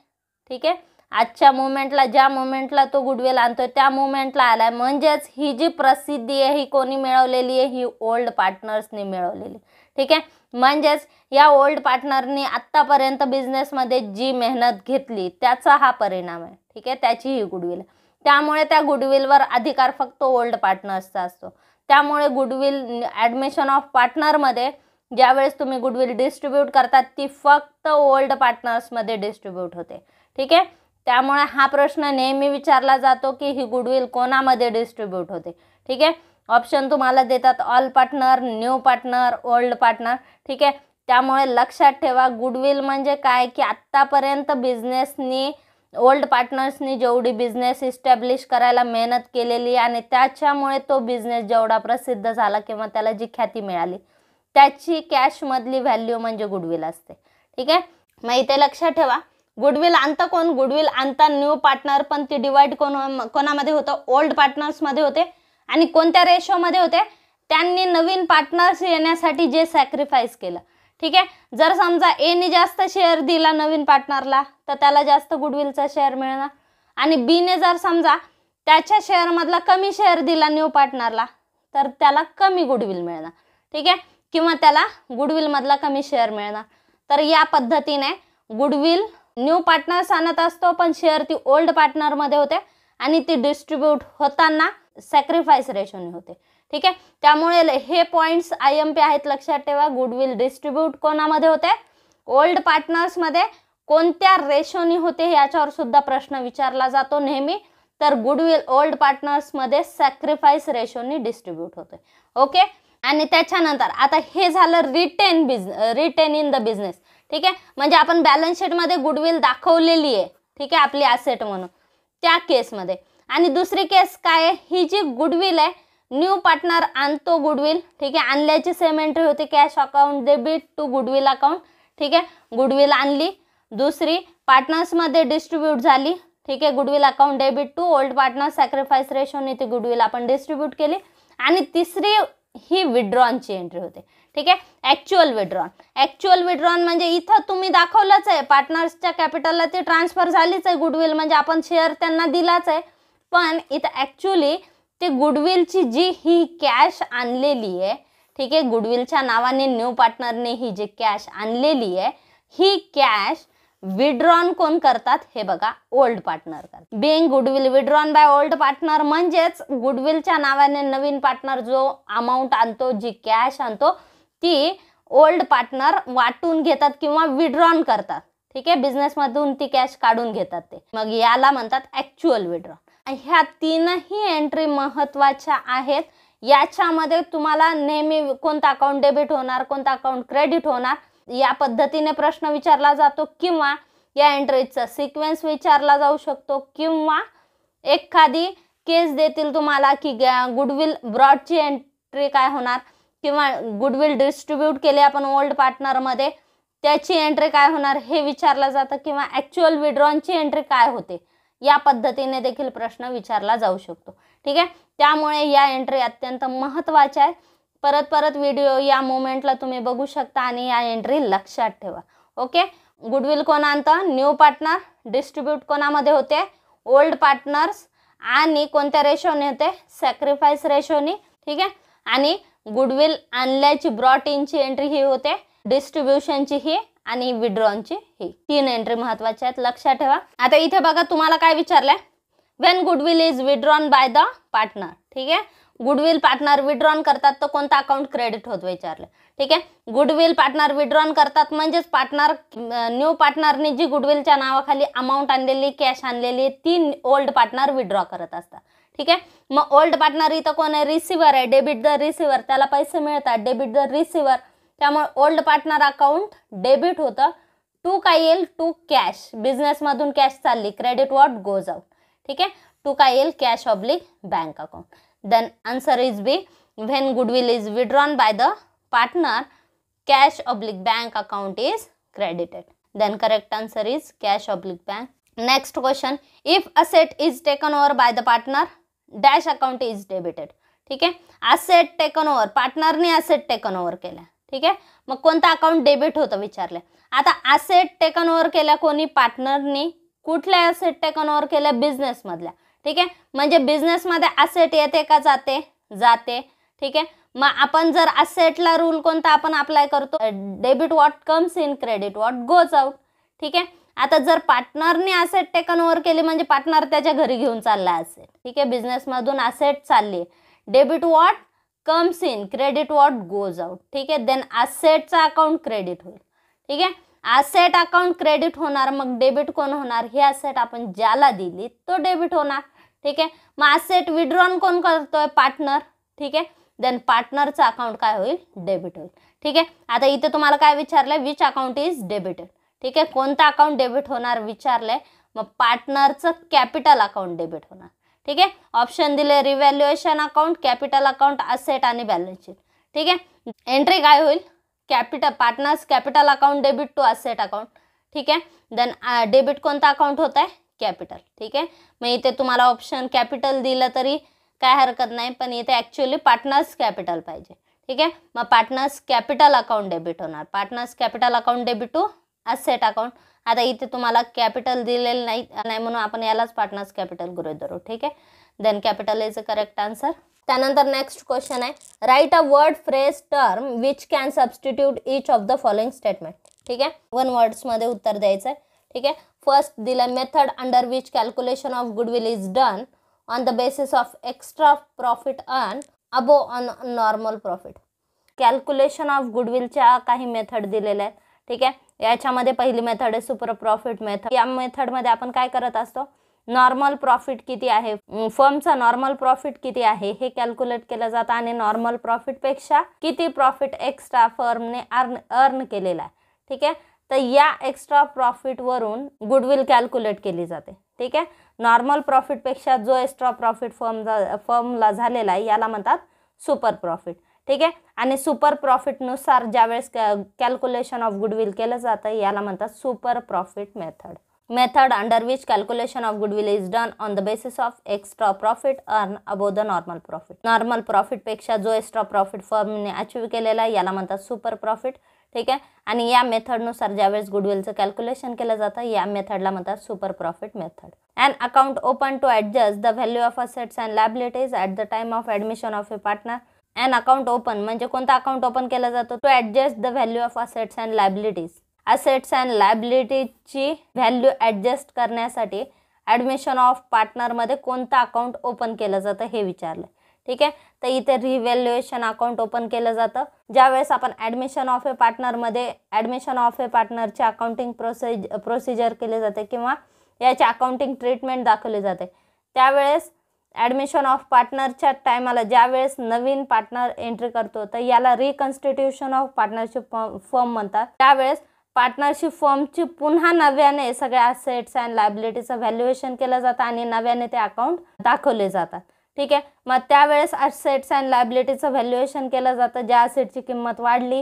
ठीक आहे, आजच्या मोमेंटला, ज्या मोमेंटला तो गुडविल आणतोय त्या मोमेंटला आलाय, म्हणजेच ही जी प्रसिद्धी आहे ही कोणी मिळवलेली आहे, ही ओल्ड पार्टनर्सनी मिळवलेली, ठीक आहे. म्हणजेच या ओल्ड पार्टनरनी आत्तापर्यंत बिझनेसमध्ये जी मेहनत घेतली त्याचा हा परिणाम आहे, ठीक आहे, त्याची ही गुडविल. त्यामुळे त्या गुडविलवर अधिकार फक्त ओल्ड पार्टनर्सचा असतो. त्यामुळे गुडविल ॲडमिशन ऑफ पार्टनरमध्ये ज्यावेळेस तुम्ही गुडविल डिस्ट्रीब्यूट करतात ती फक्त ओल्ड पार्टनर्समध्ये डिस्ट्रीब्यूट होते, ठीक आहे. त्यामुळे हा प्रश्न नेहमी विचारला जातो की ही गुडविल कोणामध्ये डिस्ट्रीब्यूट होते, ठीक आहे. ऑप्शन तुम्हाला देतात all partner, new partner, old partner, ठीक आहे. त्यामुळे लक्षात ठेवा, गुडविल म्हणजे काय की आत्तापर्यंत बिझनेसनी, ओल्ड पार्टनर्सनी जेवढी बिझनेस इस्टॅब्लिश करायला मेहनत केलेली आणि त्याच्यामुळे तो बिझनेस जेवढा प्रसिद्ध झाला किंवा त्याला जी ख्याती मिळाली त्याची कॅशमधली व्हॅल्यू म्हणजे गुडविल असते, ठीक आहे. मग इथे लक्षात ठेवा, गुडविल आणतं कोण, गुडविल आणता न्यू पार्टनर, पण ती डिवाइड कोणामध्ये होतं, ओल्ड पार्टनर्समध्ये होते. आणि कोणत्या रेशोमध्ये होते, त्यांनी नवीन पार्टनर्स येण्यासाठी जे सॅक्रिफाईस केलं, ठीक आहे. जर समजा एने जास्त शेअर दिला नवीन पार्टनरला तर त्याला जास्त गुडविलचा शेअर मिळणार, आणि बीने जर समजा त्याच्या शेअरमधला कमी शेअर दिला न्यू पार्टनरला तर त्याला कमी गुडविल मिळणार, ठीक आहे, किंवा त्याला गुडविलमधला कमी शेअर मिळणार. तर या पद्धतीने गुडविल न्यू पार्टनर्स आणत असतो, पण शेअर ती ओल्ड पार्टनरमध्ये होते आणि ती डिस्ट्रीब्यूट होताना सॅक्रिफाईस रेशोने होते, ठीक आहे. त्यामुळे हे पॉईंट्स IMP आहेत, लक्षात ठेवा. गुडविल डिस्ट्रीब्यूट कोणामध्ये होते, ओल्ड पार्टनर्समध्ये. कोणत्या रेशोनी होते याच्यावर सुद्धा प्रश्न विचारला जातो नेहमी. तर गुडविल ओल्ड पार्टनर्समध्ये सॅक्रिफाईस रेशोनी डिस्ट्रीब्यूट होते, ओके. आणि त्याच्यानंतर आता हे झालं रिटेन इन द बिझनेस, ठीक आहे. म्हणजे आपण बॅलन्स शीटमध्ये गुडविल दाखवलेली आहे, ठीक आहे, आपली ॲसेट म्हणून त्या केसमध्ये. आणि दुसरी केस काय आहे, ही जी गुडविल आहे, न्यू पार्टनर आणतो गुडविल, ठीक आहे, आणल्याची सेम एंट्री होती, cash account debit to goodwill account, ठीक आहे. गुडविल आणली, दुसरी पार्टनर्समध्ये डिस्ट्रीब्यूट झाली, ठीक आहे, goodwill account debit to old partner, sacrifice रेशोने ती गुडविल आपण डिस्ट्रीब्यूट केली. आणि तिसरी ही विड्रॉनची एंट्री होते, ठीक आहे. ॲक्च्युअल विड्रॉन म्हणजे इथं तुम्ही दाखवलंच आहे पार्टनर्सच्या कॅपिटलला ती ट्रान्सफर झालीच आहे गुडविल, म्हणजे आपण शेअर त्यांना दिलाच आहे. पण इथं ॲक्च्युअली ते गुडविलची जी ही कॅश आणलेली आहे, ठीक आहे, गुडविलच्या नावाने न्यू पार्टनरने ही जी कॅश आणलेली आहे ही कॅश विड्रॉन कोण करतात हे बघा, ओल्ड पार्टनर करतात. Being goodwill withdrawn by old partner, म्हणजेच गुडविलच्या नावाने नवीन पार्टनर जो अमाऊंट आणतो, जी कॅश आणतो, ती ओल्ड पार्टनर वाटून घेतात किंवा विड्रॉन करतात, ठीक आहे, बिझनेसमधून ती कॅश काढून घेतात ते. मग याला म्हणतात ॲक्च्युअल विड्रॉन. ह्या तीनही एंट्री महत्त्वाच्या आहेत. याच्यामध्ये तुम्हाला नेहमी कोणता अकाउंट डेबिट होणार, कोणता अकाउंट क्रेडिट होणार या पद्धतीने प्रश्न विचारला जातो, किंवा या एंट्रीचा सिक्वेन्स विचारला जाऊ शकतो, किंवा एखादी केस देतील तुम्हाला की गुडविल ब्रॉडची एंट्री काय होणार, किंवा गुडविल डिस्ट्रीब्यूट केले आपण ओल्ड पार्टनरमध्ये त्याची एंट्री काय होणार हे विचारलं जातं, किंवा ॲक्च्युअल विड्रॉनची एंट्री काय होते या पद्धतीने देखील प्रश्न विचारला जाऊ शकतो, ठीक आहे. त्यामुळे या एंट्री अत्यंत महत्त्वाच्या आहेत. परत व्हिडिओ या मोमेंटला तुम्ही बघू शकता आणि या एंट्री लक्षात ठेवा, ओके. गुडविल कोण आणतं, न्यू पार्टनर, डिस्ट्रीब्यूट कोणामध्ये होते, ओल्ड पार्टनर्स, आणि कोणत्या रेशोने होते, सॅक्रिफाईस रेशोनी, ठीक आहे. आणि गुडविल आणल्याची ब्रॉट इनची एंट्री ही होते, डिस्ट्रीब्युशनची ही, आणि विड्रॉनची ही. तीन एंट्री महत्त्वाच्या आहेत, लक्षात ठेवा. आता इथे बघा तुम्हाला काय विचारलंय, when goodwill is withdrawn by the partner, ठीक आहे. गुडविल पार्टनर विड्रॉन करतात तर कोणता अकाउंट क्रेडिट होत विचारलं, ठीक आहे. गुडविल पार्टनर विड्रॉन करतात म्हणजेच पार्टनर न्यू पार्टनरने जी गुडविलच्या नावाखाली अमाऊंट आणलेली, कॅश आणलेली ती ओल्ड पार्टनर विड्रॉ करत असतात, ठीक आहे. मग ओल्ड पार्टनर इथं कोण आहे, रिसिव्हर आहे, डेबिट द रिसिव्हर, त्याला पैसे मिळतात, डेबिट द रिसिव्हर, त्यामुळे ओल्ड पार्टनर अकाउंट डेबिट होतं. टू काय येईल, टू कॅश, बिझनेसमधून कॅश चालली, क्रेडिट व्हॉट गोज आउट. ठीक आहे, टू काय येईल, cash oblique bank account. Then answer is B, when goodwill is withdrawn by the partner, cash oblique bank account is credited. Then correct answer is cash oblique bank. Next question, if asset is taken over by the partner, dash account is debited. ठीक आहे, asset taken over, पार्टनरने asset taken over केला. ठीक आहे, मग कोणता अकाउंट डेबिट होतं विचारले. आता asset taken over केल्या कोणी, पार्टनरने. कुठल्या asset taken over केल्या, बिझनेस मधल्या. ठीक आहे, म्हणजे बिझनेस मध्ये asset येते का जाते, जाते. ठीक आहे, मग आपण जर असेटला रूल कोणता आपण अप्लाय करतो, debit what comes in, credit what goes out. ठीक आहे, आता जर पार्टनरने असेट टेकन ओव्हर केली म्हणजे पार्टनर त्याच्या घरी घेऊन चालला असेट. ठीक आहे, बिझनेस मधून असेट चालली, debit what comes in, credit what goes out. ठीक आहे, देन असेटचा अकाउंट क्रेडिट होईल. ठीक आहे, असेट अकाउंट क्रेडिट होणार, मग डेबिट कोण होणार, हे असेट आपण ज्याला दिली तो डेबिट होणार. ठीक आहे, मग असेट विड्रॉन कोण करतोय, पार्टनर. ठीक आहे, देन पार्टनरचं अकाउंट काय होईल, डेबिट होईल. ठीक आहे, आता इथे तुम्हाला काय विचारलंय, विच अकाउंट इज डेबिटेड. ठीक आहे, कोणता अकाउंट डेबिट होणार विचारलंय, मग पार्टनरचं कॅपिटल अकाउंट डेबिट होणार. ठीक आहे, ऑप्शन दिले, revaluation account, capital account, asset आणि बॅलन्स शीट. ठीक आहे, एंट्री काय होईल, capital, partners capital account debit to asset account. ठीक आहे, देन डेबिट कोणता अकाउंट होत आहे, कॅपिटल. ठीक आहे, मग इथे तुम्हाला ऑप्शन कॅपिटल दिलं तरी काय हरकत नाही, पण इथे ॲक्च्युअली पार्टनर्स कॅपिटल पाहिजे. ठीक आहे, मग पार्टनर्स कॅपिटल अकाउंट डेबिट होणार, partners capital account debit to asset account. आता इथे तुम्हाला कॅपिटल दिलेलं नाही म्हणून आपण यालाच पार्टनर्स कॅपिटल गृहीत धरू. ठीक आहे, then capital is a correct answer. त्यानंतर नेक्स्ट क्वेश्चन आहे, write a word phrase term which can substitute each of the following statement. ठीक आहे, 1 वर्ड्समध्ये उत्तर द्यायचं आहे. ठीक आहे, फर्स्ट दिलं, method under which calculation of goodwill is done on the basis of extra profit earned above on normal profit. Calculation of गुडविलच्या काही मेथड दिलेल्या आहेत. ठीक आहे, याच्यामध्ये पहिली मेथड आहे सुपर प्रॉफिट मेथड. या मेथडमध्ये आपण काय करत असतो, नॉर्मल प्रॉफिट किती आहे, फर्मचा नॉर्मल प्रॉफिट किती आहे हे कॅल्क्युलेट केलं जातं आणि नॉर्मल प्रॉफिटपेक्षा किती प्रॉफिट एक्स्ट्रा फर्मने अर्न केलेला आहे. ठीक आहे, तर या एक्स्ट्रा प्रॉफिटवरून गुडविल कॅल्क्युलेट केली जाते. ठीक आहे, नॉर्मल प्रॉफिटपेक्षा जो एक्स्ट्रा प्रॉफिट फर्मला झालेला आहे याला म्हणतात सुपर प्रॉफिट. ठीक आहे, आणि सुपर प्रॉफिटनुसार ज्यावेळेस कॅल्क्युलेशन ऑफ गुडविल केलं जातं याला म्हणतात super profit method. Method under which calculation of goodwill is done on the basis of extra profit earn above the normal profit. Normal प्रॉफिटपेक्षा जो एक्स्ट्रा प्रॉफिट फर्मने अचीव केलेला आहे याला म्हणतात सुपर प्रॉफिट. ठीक आहे, आणि या मेथडनुसार ज्यावेळेस गुडविलचं कॅल्क्युलेशन केलं जातं या मेथडला म्हणतात super profit method. An account open to adjust the value of assets and liabilities at the time of admission of a partner. An account open म्हणजे कोणता अकाउंट ओपन केलं जातं, to adjust the value of assets and liabilities. Assets and लायबिलिटीजची व्हॅल्यू ॲडजस्ट करण्यासाठी ॲडमिशन ऑफ पार्टनरमध्ये कोणतं अकाउंट ओपन केलं जातं हे विचारलं. ठीक आहे, तर इथे रिव्हॅल्युएशन अकाउंट ओपन केलं जातं ज्यावेळेस आपण ॲडमिशन ऑफ ए पार्टनरमध्ये ॲडमिशन ऑफ ए पार्टनरचे अकाउंटिंग प्रोसिजर केले जाते किंवा याची अकाउंटिंग ट्रीटमेंट दाखवली जाते. त्यावेळेस ॲडमिशन ऑफ पार्टनरच्या टायमाला ज्यावेळेस नवीन पार्टनर एंट्री करतो तर याला रिकन्स्टिट्यूशन ऑफ पार्टनरशिप फर्म म्हणतात. त्यावेळेस पार्टनरशिप फर्मची पुन्हा नव्याने सगळ्या असेट्स अँड लायबिलिटीचं व्हॅल्युएशन केलं जातं आणि नव्याने ते अकाउंट दाखवले जातात. ठीक आहे, मग त्यावेळेस असेट्स अँड लायबिलिटीचं व्हॅल्युएशन केलं जातं. ज्या असेटची किंमत वाढली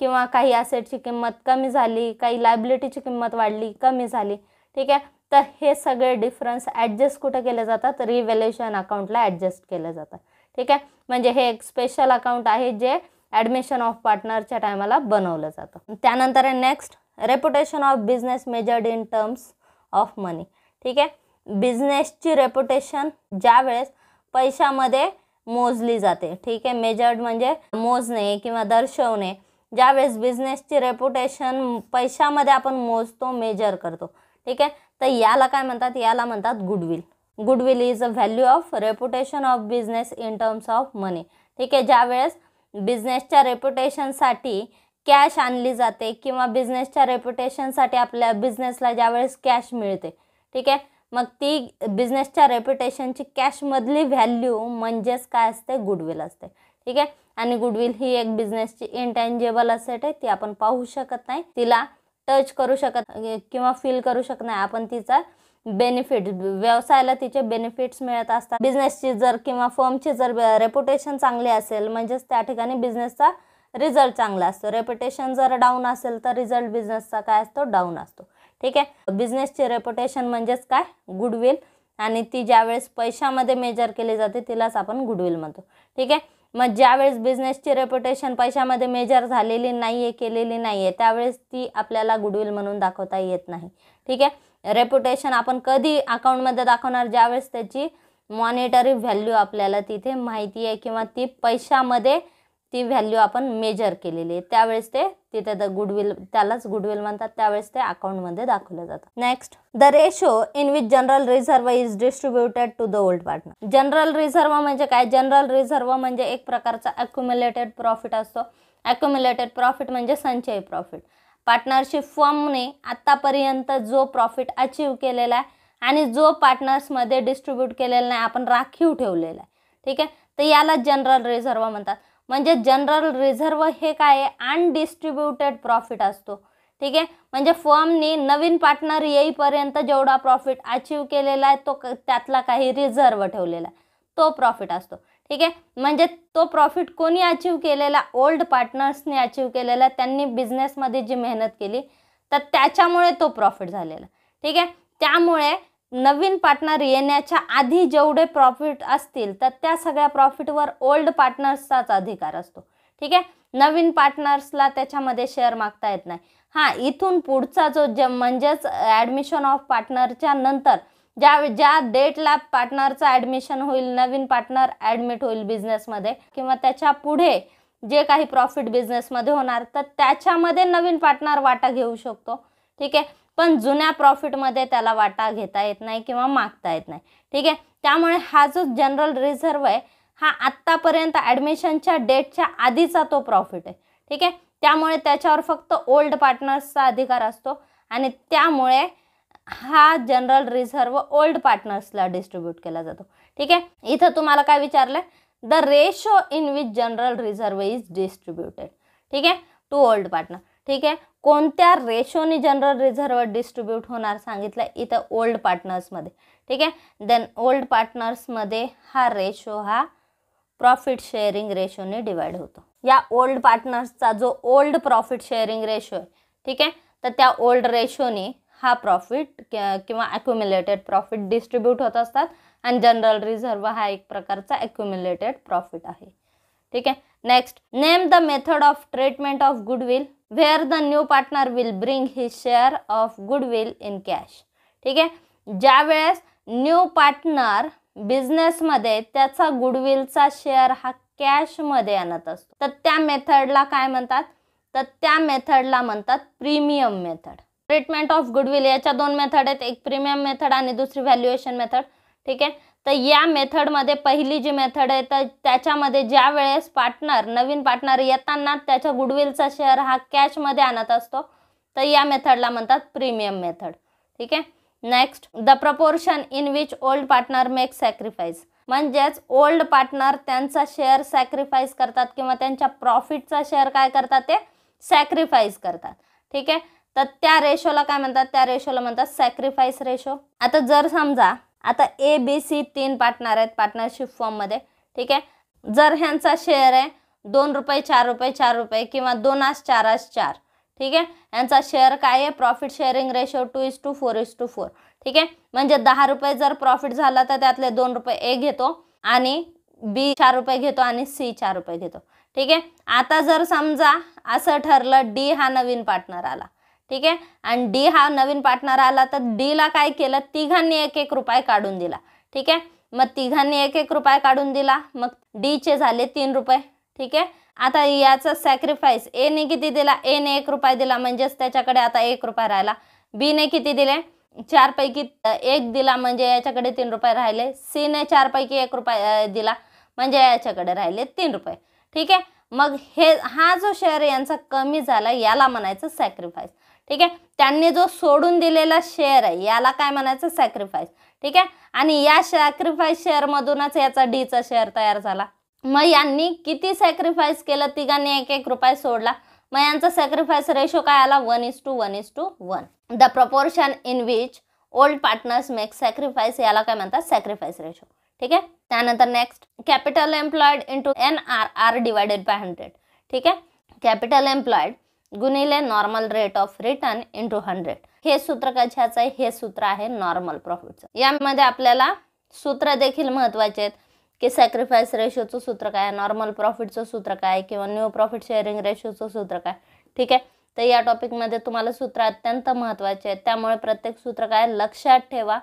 किंवा काही असेटची किंमत कमी झाली, काही लायबिलिटीची किंमत वाढली कमी झाली. ठीक आहे, तर हे सगळे डिफरन्स ॲडजस्ट कुठं केले जातात, रिव्हॅल्युएशन अकाउंटला ॲडजस्ट केलं जातं. ठीक आहे, म्हणजे हे एक स्पेशल अकाउंट आहे जे ॲडमिशन ऑफ पार्टनरच्या टायमाला बनवलं जातं. त्यानंतर आहे next, reputation of business measured in terms of money. ठीक आहे, बिझनेसची रेप्युटेशन ज्यावेळेस पैशामध्ये मोजली जाते. ठीक आहे, मेजर्ड म्हणजे मोजणे किंवा दर्शवणे. ज्यावेळेस बिझनेसची रेप्युटेशन पैशामध्ये आपण मोजतो, मेजर करतो. ठीक आहे, तर याला काय म्हणतात, याला म्हणतात goodwill. Goodwill is a value of reputation of business in terms of money. ठीक आहे, ज्यावेळेस बिझनेसच्या रेप्युटेशनसाठी कॅश आणली जाते किंवा बिझनेसच्या रेप्युटेशनसाठी आपल्या बिझनेसला ज्यावेळेस कॅश मिळते. ठीक आहे, मग ती बिझनेसच्या रेप्युटेशनची कॅशमधली व्हॅल्यू म्हणजेच काय असते, गुडविल असते. ठीक आहे. आणि गुडविल ही एक बिझनेसची इंटँजिबल असेट आहे. ती आपण पाहू शकत नाही, तिला टच करू शकत किंवा फील करू शकत नाही. आपण तिचा बेनिफिट, व्यवसायाला तिचे बेनिफिट्स मिळत असतात. बिझनेसची जर किंवा फर्मची जर रेप्युटेशन चांगली असेल म्हणजेच त्या ठिकाणी बिझनेसचा रिझल्ट चांगला असतो. रेप्युटेशन जर डाऊन असेल तर रिझल्ट बिझनेसचा काय असतो, डाऊन असतो. ठीक आहे. बिझनेसची रेप्युटेशन म्हणजेच काय, गुडविल. आणि ती ज्यावेळेस पैशामध्ये मेजर केली जाते तिलाच आपण गुडविल म्हणतो. ठीक आहे. मग ज्यावेळेस बिझनेसची रेप्युटेशन पैशामध्ये मेजर झालेली नाहीये, केलेली नाहीये, त्यावेळेस ती आपल्याला गुडविल म्हणून दाखवता येत नाही. ठीक आहे. रेप्युटेशन आपण कधी अकाउंटमध्ये दाखवणार, ज्यावेळेस त्याची मॉनिटरी व्हॅल्यू आपल्याला तिथे माहिती आहे किंवा ती पैशामध्ये ती व्हॅल्यू आपण मेजर केलेली आहे, त्यावेळेस ते तिथे गुडविल, त्यालाच गुडविल म्हणतात. त्यावेळेस ते अकाउंटमध्ये दाखवलं जातं. Next, the ratio in which general reserve is distributed to the old partner. General reserve म्हणजे काय, जनरल रिझर्व्ह म्हणजे एक प्रकारचा अक्युम्युलेटेड प्रॉफिट असतो. अक्युम्युलेटेड प्रॉफिट म्हणजे संचयी प्रॉफिट. पार्टनरशिप फर्मने आतापर्यंत जो प्रॉफिट अचीव केलेला आहे आणि जो पार्टनर्समध्ये डिस्ट्रीब्यूट केलेला नाही, आपण राखीव ठेवलेला आहे. ठीक आहे. तर याला जनरल रिझर्व्ह म्हणतात. म्हणजे जनरल रिझर्व्ह हे काय आहे, अनडिस्ट्रीब्युटेड प्रॉफिट असतो. ठीक आहे. म्हणजे फर्मने नवीन पार्टनर येईपर्यंत जेवढा प्रॉफिट अचीव केलेला आहे तो त्यातला काही रिझर्व्ह ठेवलेला आहे, तो प्रॉफिट असतो. ठीक आहे. म्हणजे तो प्रॉफिट कोणी अचीव केलेला, ओल्ड पार्टनर्सने अचीव केलेला, त्यांनी बिझनेसमध्ये जी मेहनत केली तर त्याच्यामुळे तो प्रॉफिट झालेला. ठीक आहे. त्यामुळे नवीन पार्टनर येण्याच्या आधी जेवढे प्रॉफिट असतील तर त्या सगळ्या प्रॉफिटवर ओल्ड पार्टनर्सचाच अधिकार असतो. ठीक आहे. नवीन पार्टनर्सला त्याच्यामध्ये शेअर मागता येत नाही. हां, इथून पुढचा जो म्हणजेच ॲडमिशन ऑफ पार्टनरच्या नंतर ज्या डेटला पार्टनरचं ॲडमिशन होईल, नवीन पार्टनर ॲडमिट होईल बिझनेसमध्ये किंवा त्याच्या पुढे जे काही प्रॉफिट बिझनेसमध्ये होणार तर त्याच्यामध्ये नवीन पार्टनर वाटा घेऊ शकतो. ठीक आहे. पण जुन्या प्रॉफिटमध्ये त्याला वाटा घेता येत नाही किंवा मागता येत नाही. ठीक आहे. त्यामुळे हा जो जनरल रिझर्व्ह आहे हा आत्तापर्यंत ॲडमिशनच्या डेटच्या आधीचा तो प्रॉफिट आहे. ठीक आहे. त्यामुळे त्याच्यावर फक्त ओल्ड पार्टनर्सचा अधिकार असतो आणि त्यामुळे हा जनरल रिझर्व्ह ओल्ड पार्टनर्सला डिस्ट्रीब्यूट केला जातो. ठीक आहे. इथं तुम्हाला काय विचारलंय, the ratio in which general reserve is distributed. ठीक आहे, टू ओल्ड पार्टनर. ठीक आहे. कोणत्या रेशोने जनरल रिझर्व्ह डिस्ट्रीब्यूट होणार सांगितलं इथं, ओल्ड पार्टनर्समध्ये. ठीक आहे. देन ओल्ड पार्टनर्समध्ये हा रेशो हा प्रॉफिट शेअरिंग रेशोने डिवाइड होतो. या ओल्ड पार्टनर्सचा जो ओल्ड प्रॉफिट शेअरिंग रेशो आहे, ठीक आहे, तर त्या ओल्ड रेशोने हा प्रॉफिट किंवा अक्युम्युलेटेड प्रॉफिट डिस्ट्रीब्यूट होत असतात आणि जनरल रिझर्व्ह हा एक प्रकारचा अक्युम्युलेटेड प्रॉफिट आहे. ठीक आहे. Next, name the method of treatment of goodwill where the new partner will bring his share of goodwill in cash. ठीक आहे. ज्यावेळेस न्यू पार्टनर बिझनेसमध्ये त्याचा गुडविलचा शेअर हा कॅशमध्ये आणत असतो तर त्या मेथडला काय म्हणतात, तर त्या मेथडला म्हणतात premium method. Treatment of goodwill याच्या दोन मेथड आहेत, एक प्रीमियम मेथड आणि दुसरी व्हॅल्युएशन मेथड. ठीक आहे. तर या मेथडमध्ये पहिली जी मेथड आहे तर त्याच्यामध्ये ज्या वेळेस नवीन पार्टनर येताना त्याच्या गुडविलचा शेअर हा कॅशमध्ये आणत असतो तर या मेथडला म्हणतात प्रीमियम मेथड. ठीक आहे. Next, the proportion in which old partner make sacrifice. म्हणजेच ओल्ड पार्टनर त्यांचा शेअर सॅक्रिफाईस करतात किंवा त्यांच्या प्रॉफिटचा शेअर काय करतात, ते सॅक्रिफाईस करतात. ठीक आहे. तर त्या रेशोला काय म्हणतात, त्या रेशोला म्हणतात सॅक्रिफाईस रेशो. आता जर समजा आता ABC 3 पार्टनर आहेत पार्टनरशिप फॉर्ममध्ये. ठीक आहे. जर ह्यांचा शेअर आहे 2 रुपये 4 रुपये 4 रुपये किंवा 2:4:4. ठीक आहे. यांचा शेअर काय आहे, प्रॉफिट शेअरिंग रेशो 2:4:4. ठीक आहे. म्हणजे 10 रुपये जर प्रॉफिट झाला तर त्यातले 2 रुपये A घेतो आणि B 4 रुपये घेतो आणि C 4 रुपये घेतो. ठीक आहे. आता जर समजा असं ठरलं D हा नवीन पार्टनर आला. ठीक आहे. आणि D हा नवीन पार्टनर आला तर D ला काय केलं, तिघांनी 1-1 रुपये काढून दिला. ठीक आहे. मग तिघांनी 1-1 रुपये काढून दिला, मग D चे झाले 3 रुपये. ठीक आहे. आता याचा सॅक्रिफाईस A ने किती दिला, A ने 1 रुपया दिला म्हणजेच त्याच्याकडे आता 1 रुपया राहिला. B ने किती दिले, 4 पैकी 1 दिला म्हणजे याच्याकडे 3 रुपये राहिले. C ने 4 पैकी 1 रुपया दिला म्हणजे याच्याकडे राहिले 3 रुपये. ठीक आहे. मग हा जो शेअर यांचा कमी झाला याला म्हणायचं सॅक्रिफाईस. ठीक आहे. त्यांनी जो सोडून दिलेला शेअर आहे याला काय म्हणायचं, सॅक्रिफाईस. ठीक आहे, आणि या सॅक्रिफाईस शेअर मधूनच याचा डीचा शेअर तयार झाला. मग यांनी किती सॅक्रिफाईस केलं, तिघांनी 1-1 रुपया सोडला. मग यांचा सॅक्रिफाईस रेशो काय आला, 1:1:1. The proportion in which old partners make sacrifice याला काय म्हणतात, सॅक्रिफाईस रेशो. ठीक आहे, त्यानंतर next capital employed into NRR divided by 100. ठीक आहे, कॅपिटल एम्प्लॉयड गुणिले normal rate of return into 100. हे सूत्र कशाचं आहे, हे सूत्र आहे नॉर्मल प्रॉफिटचं. यामध्ये आपल्याला सूत्र देखील महत्त्वाचे आहेत की सॅक्रिफाईस रेशोचं सूत्र काय, नॉर्मल प्रॉफिटचं सूत्र काय, किंवा न्यू प्रॉफिट शेअरिंग रेशोचं सूत्र काय. ठीक आहे, तर या टॉपिकमध्ये तुम्हाला सूत्र अत्यंत महत्त्वाचे आहेत, त्यामुळे प्रत्येक सूत्र काय लक्षात ठेवा.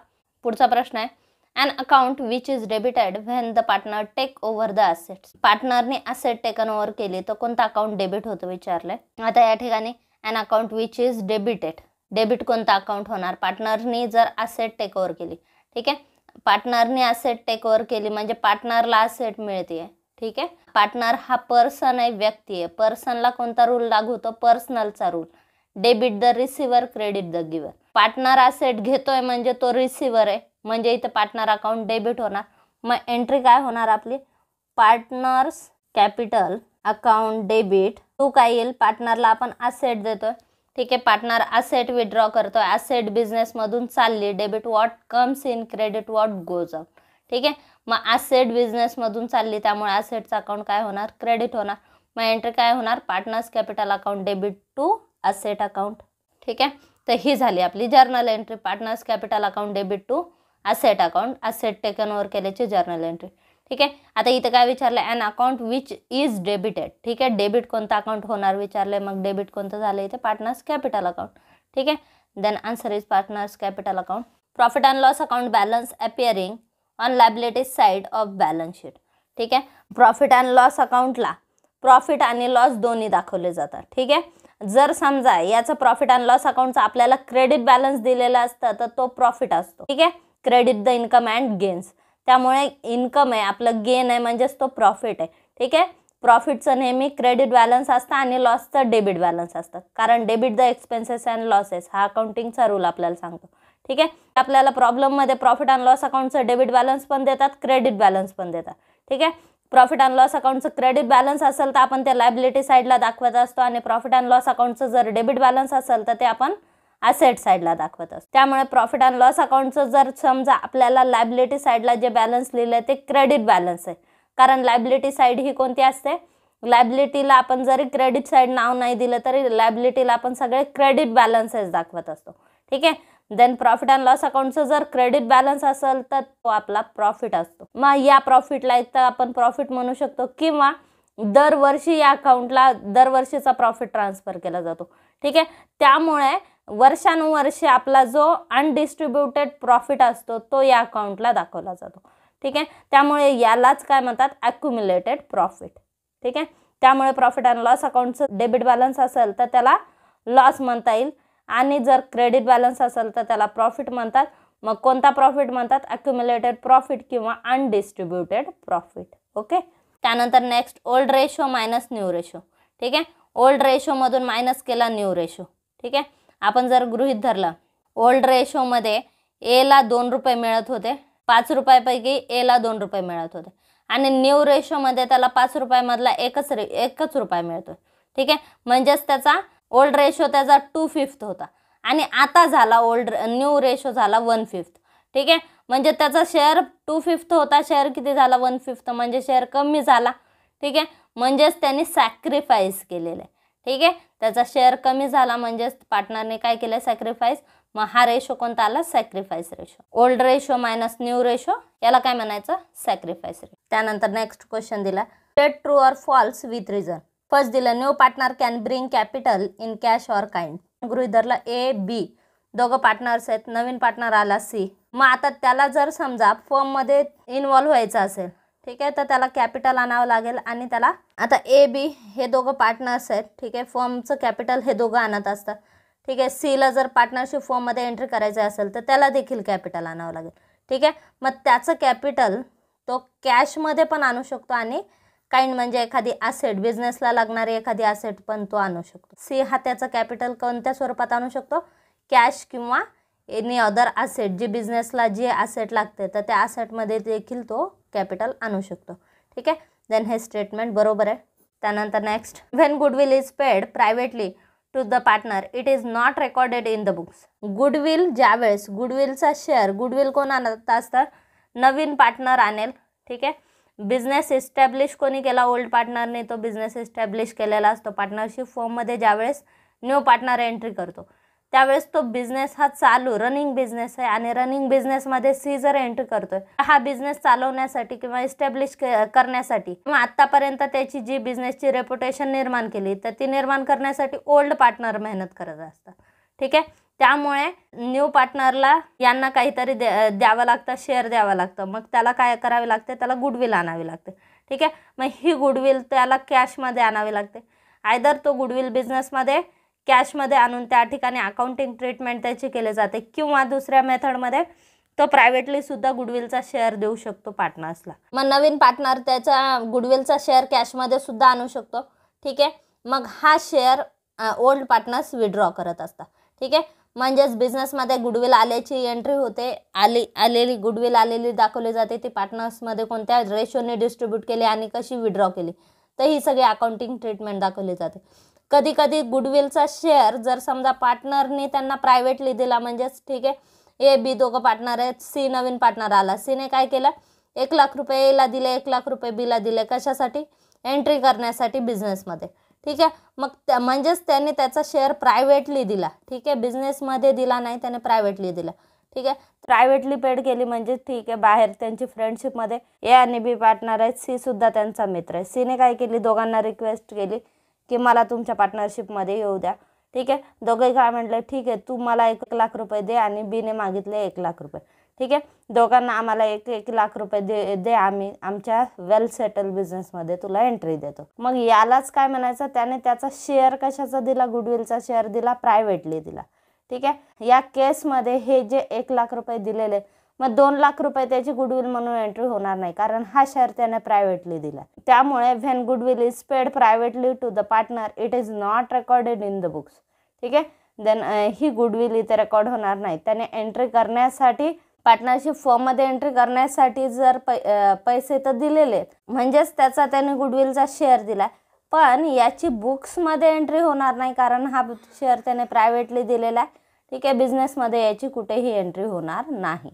पुढचा प्रश्न आहे, an account which is debited when the partner take over the assets. पार्टनरने असेट टेकन ओव्हर केली तर कोणतं अकाउंट डेबिट होतं विचारलंय. आता या ठिकाणी an account which is debited, debit कोणतं अकाउंट होणार, पार्टनरनी जर असेट टेक ओव्हर केली. ठीक आहे, पार्टनरने असेट टेक ओव्हर केली म्हणजे पार्टनरला असेट मिळते. ठीक आहे, पार्टनर हा पर्सन आहे, व्यक्ती आहे. पर्सनला कोणता रूल लागू होतो, पर्सनलचा rule. Debit the receiver, credit the giver. Partner asset घेतोय म्हणजे तो रिसिव्हर आहे, म्हणजे इथे पार्टनर अकाउंट डेबिट होणार. मग एंट्री काय होणार आपली, partners capital account debit to काय येईल, पार्टनरला आपण असेट देतोय. ठीक आहे, पार्टनर असेट विड्रॉ करतोय, असेट बिझनेसमधून चालली, debit what comes in, credit what goes out. ठीक आहे, मग असेट बिझनेसमधून चालली त्यामुळे असेटचं अकाउंट काय होणार, क्रेडिट होणार. मग एंट्री काय होणार, partners capital account debit to asset account. ठीक आहे, तर ही झाली आपली journal entry, partners capital account debit to asset account, asset taken over केल्याची जर्नल एंट्री. ठीक आहे, आता इथे काय विचारलं, an account which is debited. ठीक आहे, डेबिट कोणतं अकाउंट होणार विचारलंय, मग डेबिट कोणतं झालं इथे, पार्टनर्स कॅपिटल अकाउंट. ठीक आहे, then answer is partners capital account. Profit and loss account balance appearing on liabilities side of balance sheet. ठीक आहे, प्रॉफिट अँड लॉस अकाउंटला प्रॉफिट आणि लॉस दोन्ही दाखवले जातात. ठीक आहे, जर समजा याचं प्रॉफिट अँड लॉस अकाउंटचा आपल्याला क्रेडिट बॅलन्स दिलेला असतं तर तो प्रॉफिट असतो. ठीक आहे, credit the income and gains, त्यामुळे इन्कम आहे आपलं, गेन आहे म्हणजेच तो प्रॉफिट आहे. ठीक आहे, प्रॉफिटचं नेहमी क्रेडिट बॅलन्स असतं आणि लॉसचं डेबिट बॅलन्स असतं, कारण debit the expenses and losses हा अकाउंटिंगचा रूल आपल्याला सांगतो. ठीक आहे, आपल्याला प्रॉब्लेममध्ये प्रॉफिट अँड लॉस अकाउंटचं डेबिट बॅलन्स पण देतात, क्रेडिट बॅलन्स पण देतात. ठीक आहे, प्रॉफिट अँड लॉस अकाउंटचं क्रेडिट बॅलन्स असेल तर आपण ते लायबिलिटी साईडला दाखवत असतो, आणि प्रॉफिट अँड लॉस अकाउंटचं जर डेबिट बॅलन्स असेल तर ते आपण ॲसेट साईडला दाखवत असतो. त्यामुळे प्रॉफिट अँड लॉस अकाउंटचं जर समजा आपल्याला लायबिलिटी साईडला जे बॅलन्स लिहिलं आहे ते क्रेडिट बॅलन्स आहे, कारण लायबिलिटी साईड ही कोणती असते, लायबिलिटीला आपण जरी क्रेडिट साईड नाव नाही दिलं तरी लायबिलिटीला आपण सगळे क्रेडिट बॅलन्सेस दाखवत असतो. ठीक आहे, देन प्रॉफिट अँड लॉस अकाउंटचं जर क्रेडिट बॅलन्स असेल तर तो आपला प्रॉफिट असतो. मग या प्रॉफिटला एक तर आपण प्रॉफिट म्हणू शकतो, किंवा दरवर्षी या अकाउंटला दरवर्षीचा प्रॉफिट ट्रान्सफर केला जातो. ठीक आहे, त्यामुळे वर्षानुवर्षे आपला जो अनडिस्ट्रीब्युटेड प्रॉफिट असतो तो या अकाउंटला दाखवला जातो. ठीक आहे, त्यामुळे यालाच काय म्हणतात, ॲक्युम्युलेटेड प्रॉफिट. ठीक आहे, त्यामुळे प्रॉफिट अँड लॉस अकाउंटचं डेबिट बॅलन्स असेल तर त्याला लॉस म्हणता येईल, आणि जर क्रेडिट बॅलन्स असेल तर त्याला प्रॉफिट म्हणतात. मग कोणता प्रॉफिट म्हणतात, ॲक्युम्युलेटेड प्रॉफिट किंवा अनडिस्ट्रीब्युटेड प्रॉफिट. ओके, त्यानंतर next old ratio minus new ratio. ठीक आहे, ओल्ड रेशोमधून मायनस केला न्यू रेशो. ठीक आहे, आपण जर गृहीत धरलं ओल्ड रेशोमध्ये एला 2 रुपये मिळत होते, 5 रुपयापैकी एला 2 रुपये मिळत होते, आणि न्यू रेशोमध्ये त्याला 5 रुपयामधला एकच रुपया मिळतोय. ठीक आहे, म्हणजेच त्याचा ओल्ड रेशो त्याचा 2/5 होता, आणि आता झाला न्यू रेशो झाला 1/5. ठीक आहे, म्हणजे त्याचा शेअर 2/5 होता, शेअर किती झाला 1/5, म्हणजे शेअर कमी झाला. ठीक आहे, म्हणजेच त्यांनी सॅक्रिफाईस केलेलं आहे. ठीक आहे, त्याचा शेअर कमी झाला म्हणजेच पार्टनरने काय केलं, सॅक्रिफाईस. मग हा रेशो कोणता आला, sacrifice ratio. Old ratio minus new ratio याला काय म्हणायचं, सॅक्रिफाईस रेशो. त्यानंतर नेक्स्ट क्वेश्चन दिला, state true or false with reason. First दिलं, new partner can bring capital in cash or kind. गृहीत धरलं ए बी दोघं पार्टनर्स आहेत, नवीन पार्टनर आला सी. मग आता त्याला जर समजा फर्ममध्ये इन्व्हॉल्व्ह व्हायचं असेल, ठीक आहे, तर त्याला कॅपिटल आणावं लागेल, आणि त्याला आता ए बी हे दोघं पार्टनर्स आहेत. ठीक आहे, फर्मचं कॅपिटल हे दोघं आणत असतात. ठीक आहे, सीला जर पार्टनरशिप फर्ममध्ये एंट्री करायचं असेल तर त्याला देखील कॅपिटल आणावं लागेल. ठीक आहे, मग त्याचं कॅपिटल तो कॅशमध्ये पण आणू शकतो, आणि काइंड म्हणजे एखादी ॲसेट, बिझनेसला लागणारी एखादी ॲसेट पण तो आणू शकतो. सी हा त्याचं कॅपिटल कोणत्या स्वरूपात आणू शकतो, कॅश किंवा एनी अदर ॲसेट, जे बिझनेसला जे ॲसेट लागते तर त्या ॲसेटमध्ये देखील तो कॅपिटल आणू शकतो. ठीक आहे. देन हे स्टेटमेंट बरोबर आहे. त्यानंतर next, when goodwill is paid privately to the partner it is not recorded in the books. Goodwill ज्यावेळेस गुडविलचा शेअर, गुडविल कोण आणत असतं? नवीन पार्टनर आणेल. ठीक आहे. बिझनेस इस्टॅब्लिश कोणी केला? ओल्ड पार्टनरने तो बिझनेस इस्टॅब्लिश केलेला असतो. पार्टनरशिप फॉर्ममध्ये ज्यावेळेस न्यू पार्टनर एंट्री करतो त्यावेळेस तो बिझनेस हा चालू रनिंग बिझनेस आहे आणि रनिंग बिझनेसमध्ये सी जर एंट्री करतोय, हा बिझनेस चालवण्यासाठी किंवा इस्टॅब्लिश करण्यासाठी किंवा आत्तापर्यंत त्याची जी बिझनेसची रेप्युटेशन निर्माण केली तर ती निर्माण करण्यासाठी ओल्ड पार्टनर मेहनत करत असतात. ठीक आहे. त्यामुळे न्यू पार्टनरला यांना काहीतरी द्यावं लागतं, शेअर द्यावं लागतं. मग त्याला काय करावे लागते? त्याला गुडविल आणावी लागते. ठीक आहे. मग ही गुडविल त्याला कॅशमध्ये आणावी लागते. आयदर तो गुडविल बिझनेसमध्ये कॅशमध्ये आणून त्या ठिकाणी अकाउंटिंग ट्रीटमेंट त्याची केली जाते किंवा दुसऱ्या मेथडमध्ये तो प्रायव्हेटली सुद्धा गुडविलचा शेअर देऊ शकतो पार्टनर्सला. मग नवीन पार्टनर त्याचा गुडविलचा शेअर कॅशमध्ये सुद्धा आणू शकतो. ठीक आहे. मग हा शेअर ओल्ड पार्टनर्स विड्रॉ करत असतात. ठीक आहे. म्हणजेच बिझनेसमध्ये गुडविल आल्याची एंट्री होते, आलेली गुडविल आलेली दाखवली जाते, ती पार्टनर्समध्ये कोणत्या रेशोने डिस्ट्रीब्यूट केली आणि कशी विड्रॉ केली तर ही सगळी अकाउंटिंग ट्रीटमेंट दाखवली जाते. कधी कधी गुडविलचा शेअर जर समजा पार्टनरने त्यांना प्रायव्हेटली दिला, म्हणजेच ठीक आहे ए बी दोघं पार्टनर आहेत, सी नवीन पार्टनर आला, सीने काय केलं? 1,00,000 रुपये एला दिले, 1,00,000 रुपये बीला दिले. कशासाठी? एंट्री करण्यासाठी बिझनेसमध्ये. ठीक आहे. मग म्हणजेच त्याने त्याचा शेअर प्रायव्हेटली दिला. ठीक आहे. बिझनेसमध्ये दिला नाही, त्याने प्रायव्हेटली दिला. ठीक आहे. प्रायव्हेटली पेड केली म्हणजे ठीक आहे, बाहेर त्यांची फ्रेंडशिपमध्ये ए आणि बी पार्टनर आहेत, सी सुद्धा त्यांचा मित्र आहे. सीने काय केली? दोघांना रिक्वेस्ट केली की मला तुमच्या पार्टनरशिपमध्ये येऊ द्या. ठीक आहे. दोघे काय म्हटले? ठीक आहे, तू मला 1,00,000 रुपये दे आणि बीने मागितले 1,00,000 रुपये. ठीक आहे. दोघांना आम्हाला 1,00,000 रुपये दे आम्ही आमच्या वेल सेटल बिझनेसमध्ये तुला एंट्री देतो. मग यालाच काय म्हणायचं? त्याने त्याचा शेअर कशाचा दिला? गुडविलचा शेअर दिला, प्रायव्हेटली दिला. ठीक आहे. या केसमध्ये हे जे 1,00,000 रुपये दिलेले, मग 2,00,000 रुपये त्याची गुडविल म्हणून एंट्री होणार नाही, कारण हा शेअर त्याने प्रायव्हेटली दिला. त्यामुळे when goodwill is paid privately to the partner it is not recorded in the books. ठीक आहे. देन ही गुडविल इथे रेकॉर्ड होणार नाही. त्याने एंट्री करण्यासाठी पार्टनरशिप फॉर्ममध्ये एंट्री करण्यासाठी जर पैसे तर दिलेले, म्हणजेच त्याचा त्याने गुडविलचा शेअर दिला, पण याची बुक्समध्ये एंट्री होणार नाही कारण हा शेअर त्याने प्रायव्हेटली दिलेला आहे. ठीक आहे. बिझनेसमध्ये याची कुठेही एंट्री होणार नाही.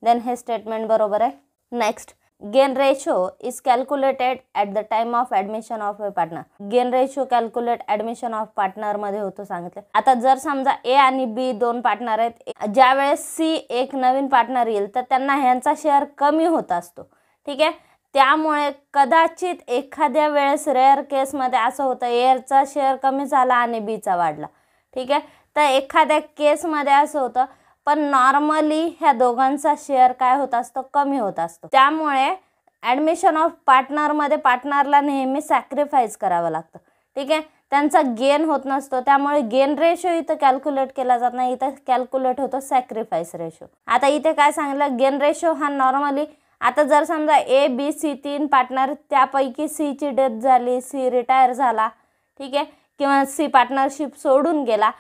देन हे स्टेटमेंट बरोबर आहे. Next, gain ratio is calculated at the time of admission of a partner. Gain ratio calculate admission of पार्टनरमध्ये होतो सांगितलं. आता जर समजा ए आणि बी दोन पार्टनर आहेत, ज्यावेळेस सी एक नवीन पार्टनर येईल तर त्यांना ह्यांचा शेअर कमी होत असतो. ठीक आहे. त्यामुळे कदाचित एखाद्या वेळेस रेअर केसमध्ये असं होतं एचा शेअर कमी झाला आणि बीचा वाढला. ठीक आहे. तर एखाद्या केसमध्ये असं होतं, पण नॉर्मली ह्या दोघांचा शेअर काय होत असतो? कमी होत असतो. त्यामुळे ॲडमिशन ऑफ पार्टनरमध्ये पार्टनरला नेहमी सॅक्रिफाईस करावं लागतं. ठीक आहे. त्यांचा गेन होत नसतो. त्यामुळे गेन रेशो इथं कॅल्क्युलेट केला जात नाही, इथं कॅल्क्युलेट होतो सॅक्रिफाईस रेशो. आता इथे काय सांगितलं? गेन रेशो हा नॉर्मली, आता जर समजा ए बी सी 3 पार्टनर, त्यापैकी सीची डेथ झाली, सी रिटायर झाला, ठीक आहे, किंवा सी पार्टनरशिप सोडून गेला,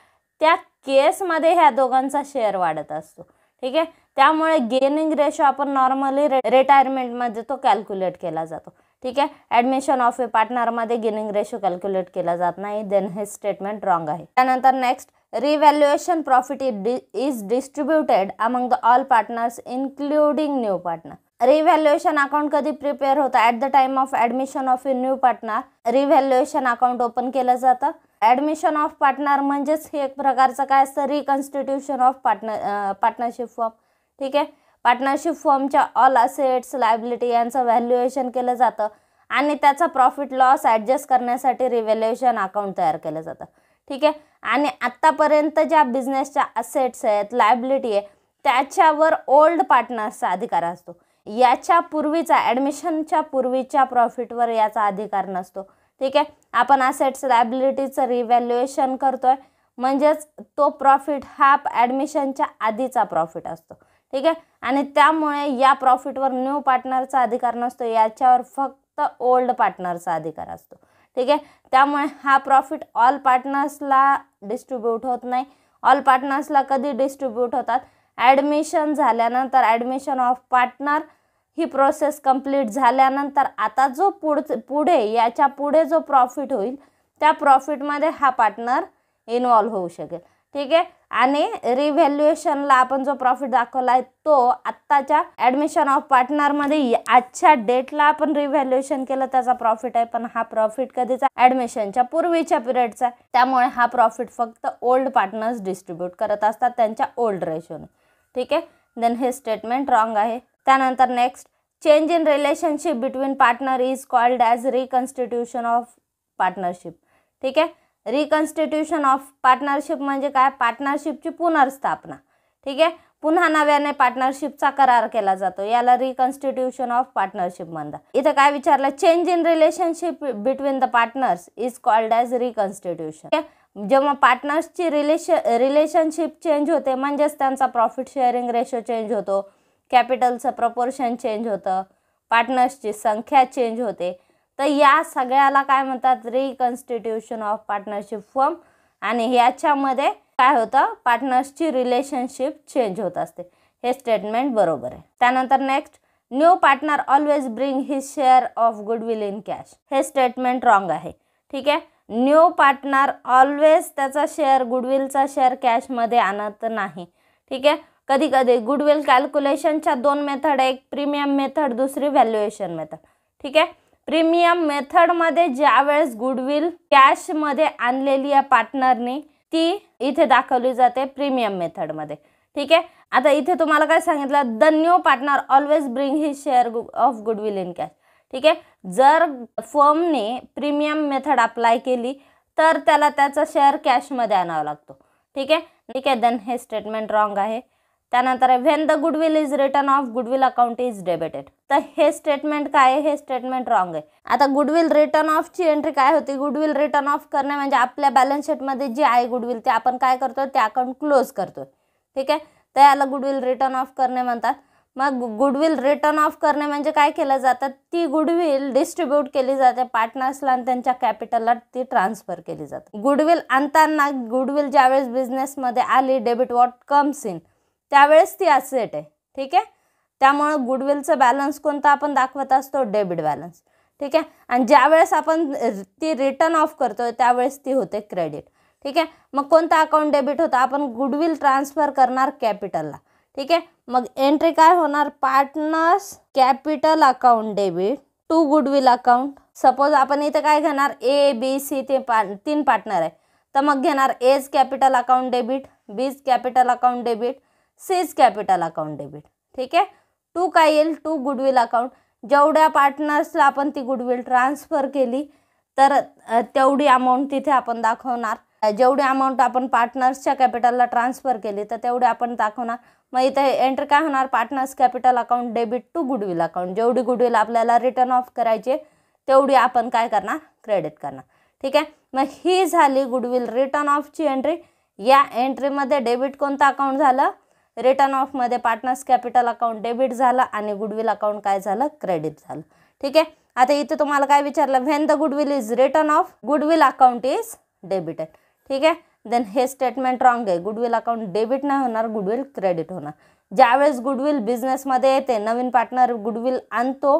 त्या केसमध्ये ह्या दोघांचा शेअर वाढत असतो. ठीक आहे. त्यामुळे गेनिंग रेशो आपण नॉर्मली रिटायरमेंटमध्ये तो कॅल्क्युलेट केला जातो. ठीक आहे. ॲडमिशन ऑफ ए पार्टनरमध्ये गेनिंग रेशो कॅल्क्युलेट केला जात नाही. देन हे स्टेटमेंट रॉंग आहे. त्यानंतर next, revaluation profit is distributed among the all partners including new partner. Revaluation account कधी प्रिपेअर होतं? At the time of admission of a new partner revaluation account open केलं जातं. ॲडमिशन ऑफ पार्टनर म्हणजेच हे एक प्रकारचं काय असतं? Reconstitution of partnership form. ठीक आहे. पार्टनरशिप फॉर्मच्या ऑल असेट्स लायबिलिटी यांचं व्हॅल्युएशन केलं जातं आणि त्याचा प्रॉफिट लॉस ॲडजस्ट करण्यासाठी रिव्हॅल्युएशन अकाउंट तयार केलं जातं. ठीक आहे. आणि आत्तापर्यंत ज्या बिझनेसच्या असेट्स आहेत, लायबिलिटी आहे, त्याच्यावर ओल्ड पार्टनर्सचा अधिकार असतो. याच्या पूर्वीचा ॲडमिशनच्या पूर्वीच्या प्रॉफिटवर याचा अधिकार नसतो. ठीक आहे. आपण असेट्स लायबिलिटीचं रिव्हॅल्युएशन करतोय, म्हणजेच तो प्रॉफिट हा ॲडमिशनच्या आधीचा प्रॉफिट असतो. ठीक आहे. आणि त्यामुळे या प्रॉफिटवर न्यू पार्टनरचा अधिकार नसतो, याच्यावर फक्त ओल्ड पार्टनरचा अधिकार असतो. ठीक आहे. त्यामुळे हा प्रॉफिट ऑल पार्टनर्सला डिस्ट्रीब्यूट होत नाही. ऑल पार्टनर्सला कधी डिस्ट्रीब्यूट होतात, ॲडमिशन झाल्यानंतर, admission of partner he process complete झाल्यानंतर आता जो पुढे याच्या पुढे जो प्रॉफिट होईल त्या प्रॉफिटमध्ये हा पार्टनर इन्वॉल्व होऊ शकेल. ठीक आहे. आणि रिव्हॅल्युएशनला आपण जो प्रॉफिट दाखवला आहे तो आत्ताच्या ॲडमिशन ऑफ पार्टनरमध्ये आजच्या डेटला आपण रिव्हॅल्युएशन केलं त्याचा प्रॉफिट आहे, पण हा प्रॉफिट कधीचा, ॲडमिशनच्या पूर्वीच्या पिरियडचा आहे. त्यामुळे हा प्रॉफिट फक्त ओल्ड पार्टनर्स डिस्ट्रीब्यूट करत असतात त्यांच्या ओल्ड रेशोने. ठीक आहे. देन हे स्टेटमेंट रॉंग आहे. त्यानंतर next, change in relationship between partner is called as reconstitution of partnership. ठीक आहे. रिकन्स्टिट्यूशन ऑफ पार्टनरशिप म्हणजे काय, पार्टनरशिपची पुनर्स्थापना. ठीक आहे. पुन्हा नव्याने पार्टनरशिपचा करार केला जातो, याला रिकन्स्टिट्यूशन ऑफ पार्टनरशिप म्हणतात. इथे काय विचारलं, change in relationship between the partners is called as reconstitution. जेव्हा पार्टनर्सची रिलेशनशिप चेंज होते म्हणजेच त्यांचा प्रॉफिट शेअरिंग रेशो चेंज होतो, कॅपिटलचं प्रपोर्शन चेंज होतं, पार्टनर्सची संख्या चेंज होते, तर या सगळ्याला काय म्हणतात, रिकन्स्टिट्यूशन ऑफ पार्टनरशिप फर्म. आणि याच्यामध्ये काय होतं, पार्टनर्सची रिलेशनशिप चेंज होत असते. हे स्टेटमेंट बरोबर आहे. त्यानंतर next, new partner always bring his share of goodwill in cash. हे स्टेटमेंट रॉंग आहे. ठीक आहे. न्यू पार्टनर ऑलवेज त्याचा शेअर, गुडविलचा शेअर कॅशमध्ये आणत नाही. ठीक आहे. कधी कधी गुडविल कॅल्क्युलेशनच्या दोन मेथड, एक प्रीमियम मेथड, दुसरी व्हॅल्युएशन मेथड. ठीक आहे. प्रीमियम मेथडमध्ये ज्यावेळेस गुडविल कॅशमध्ये आणलेली या पार्टनरनी ती इथे दाखवली जाते प्रीमियम मेथडमध्ये. ठीक आहे. आता इथे तुम्हाला काय सांगितलं, the new partner always bring his share of goodwill in cash. ठीक आहे. जर फर्मने प्रीमियम मेथड अप्लाय केली तर त्याला त्याचा शेअर कॅशमध्ये आणावा लागतो. ठीक आहे. ठीक आहे. देन हे स्टेटमेंट रॉंग आहे. त्यानंतर when the goodwill is return of goodwill account is debited. तर हे स्टेटमेंट काय आहे, हे स्टेटमेंट रॉंग आहे. आता गुडविल रिटर्न ऑफची एंट्री काय होती, गुडविल रिटर्न ऑफ करणे म्हणजे आपल्या बॅलन्स शीटमध्ये जे आहे गुडविल ते आपण काय करतोय, ते अकाउंट क्लोज करतोय. ठीक आहे. तर याला गुडविल रिटर्न ऑफ करणे म्हणतात. मग गुडविल रिटर्न ऑफ करणे म्हणजे काय केलं जातं, ती गुडविल डिस्ट्रीब्यूट केली जाते पार्टनर्सला आणि त्यांच्या कॅपिटलला ती ट्रान्सफर केली जाते. गुडविल आणताना गुडविल ज्यावेळेस बिझनेसमध्ये आली, डेबिट वॉट कम्स इन, त्यावेळेस ती असेट आहे. ठीक आहे. त्यामुळे गुडविलचं बॅलन्स कोणता आपण दाखवत असतो, डेबिट बॅलन्स. ठीक आहे. आणि ज्यावेळेस आपण ती रिटर्न ऑफ करतोय त्यावेळेस ती होते क्रेडिट. ठीक आहे. मग कोणता अकाउंट डेबिट होता, आपण गुडविल ट्रान्सफर करणार कॅपिटलला. ठीक आहे. मग एंट्री काय होणार, partners capital account debit to goodwill account. Suppose आपण इथे काय घेणार, ए बी सी ते तीन पार्टनर आहे, तर मग घेणार A's capital account debit, B's capital account debit, C's capital account debit. ठीक आहे. टू काय येईल, टू गुडविल अकाउंट. जेवढ्या पार्टनर्सला आपण ती गुडविल ट्रान्सफर केली तर तेवढी अमाऊंट तिथे आपण दाखवणार. जेवढी अमाऊंट आपण पार्टनर्सच्या कॅपिटलला ट्रान्सफर केली तर तेवढी आपण दाखवणार. मग इथे एंट्री काय होणार, partners capital account debit to goodwill account. जेवढी गुडविल आपल्याला रिटर्न ऑफ करायची तेवढी आपण काय करणार, क्रेडिट करणार. ठीक आहे. मग ही झाली गुडविल रिटर्न ऑफची एंट्री. या एंट्रीमध्ये डेबिट कोणतं अकाउंट झालं, रिटर्न ऑफमध्ये पार्टनर्स कॅपिटल अकाउंट डेबिट झालं आणि गुडविल अकाउंट काय झालं, क्रेडिट झालं. ठीक आहे. आता इथे तुम्हाला काय विचारलं, when the goodwill is return of goodwill account is debited. ठीक आहे. देन हे स्टेटमेंट रॉंग आहे. गुडविल अकाउंट डेबिट नाही होणार, गुडविल क्रेडिट होणार. ज्यावेळेस गुडविल बिझनेसमध्ये येते, नवीन पार्टनर गुडविल आणतो,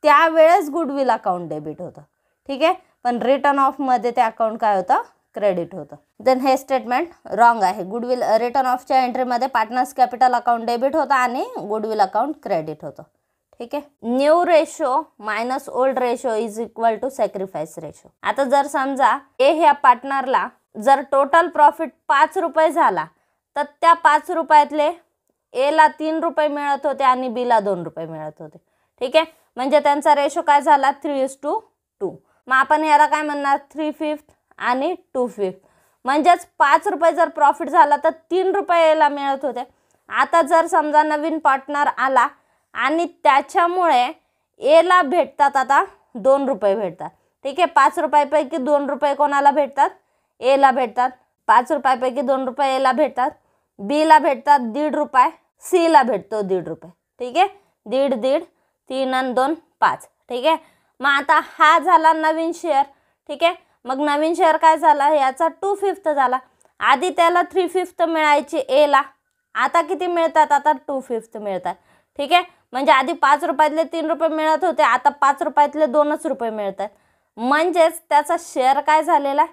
त्यावेळेस गुडविल अकाउंट डेबिट होतं. ठीक आहे. पण रिटर्न ऑफमध्ये ते अकाउंट काय होतं, क्रेडिट होतं. देन हे स्टेटमेंट रॉंग आहे. गुडविल रिटर्न ऑफच्या एंट्रीमध्ये पार्टनर्स कॅपिटल अकाउंट डेबिट होतं आणि गुडविल अकाउंट क्रेडिट होतं. ठीक आहे. New ratio minus old ratio is equal to sacrifice ratio. आता जर समजा ए ह्या पार्टनरला जर टोटल प्रॉफिट 5 रुपये झाला तर त्या 5 रुपयातले एला 3 रुपये मिळत होते आणि बीला 2 रुपये मिळत होते. ठीक आहे. म्हणजे त्यांचा रेशो काय झाला, 3:2. मग आपण याला काय म्हणणार, 3/5 आणि 2/5. म्हणजेच 5 रुपये जर प्रॉफिट झाला तर 3 रुपये एला मिळत होते. आता जर समजा नवीन पार्टनर आला आणि त्याच्यामुळे एला भेटतात आता 2 रुपये भेटतात. ठीक आहे. 5 रुपयापैकी 2 रुपये कोणाला भेटतात, एला भेटतात. 5 रुपयापैकी 2 रुपये एला भेटतात, बीला भेटतात 1.5 रुपये, सीला भेटतो 1.5 रुपये. ठीक आहे. 1.5, 3 आणि 2, 5. ठीक आहे. मग आता हा झाला नवीन शेअर. ठीक आहे. मग नवीन शेअर काय झाला, याचा 2/5 झाला. आधी त्याला 3/5 मिळायचे एला, आता किती मिळतात? आता 2/5 मिळतात. ठीक आहे, म्हणजे आधी 5 रुपयातले 3 रुपये मिळत होते, आता 5 रुपयातले 2च रुपये मिळतात. म्हणजेच त्याचा शेअर काय झालेला आहे?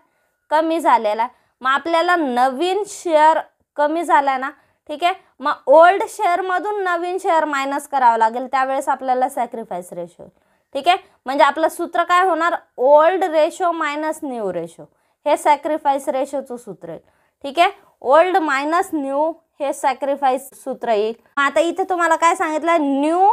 कमी झालेला आहे. मग आपल्याला नवीन शेअर कमी झाला ना, ठीक आहे, मग ओल्ड शेअरमधून नवीन शेअर मायनस करावं लागेल, त्यावेळेस आपल्याला सॅक्रिफाईस रेशो. ठीक आहे, म्हणजे आपलं सूत्र काय होणार? Old ratio minus new ratio, हे सॅक्रिफाईस रेशोचं सूत्र आहे. ठीक आहे, ओल्ड मायनस न्यू हे सॅक्रिफाईस सूत्र येईल. आता इथे तुम्हाला काय सांगितलं? न्यू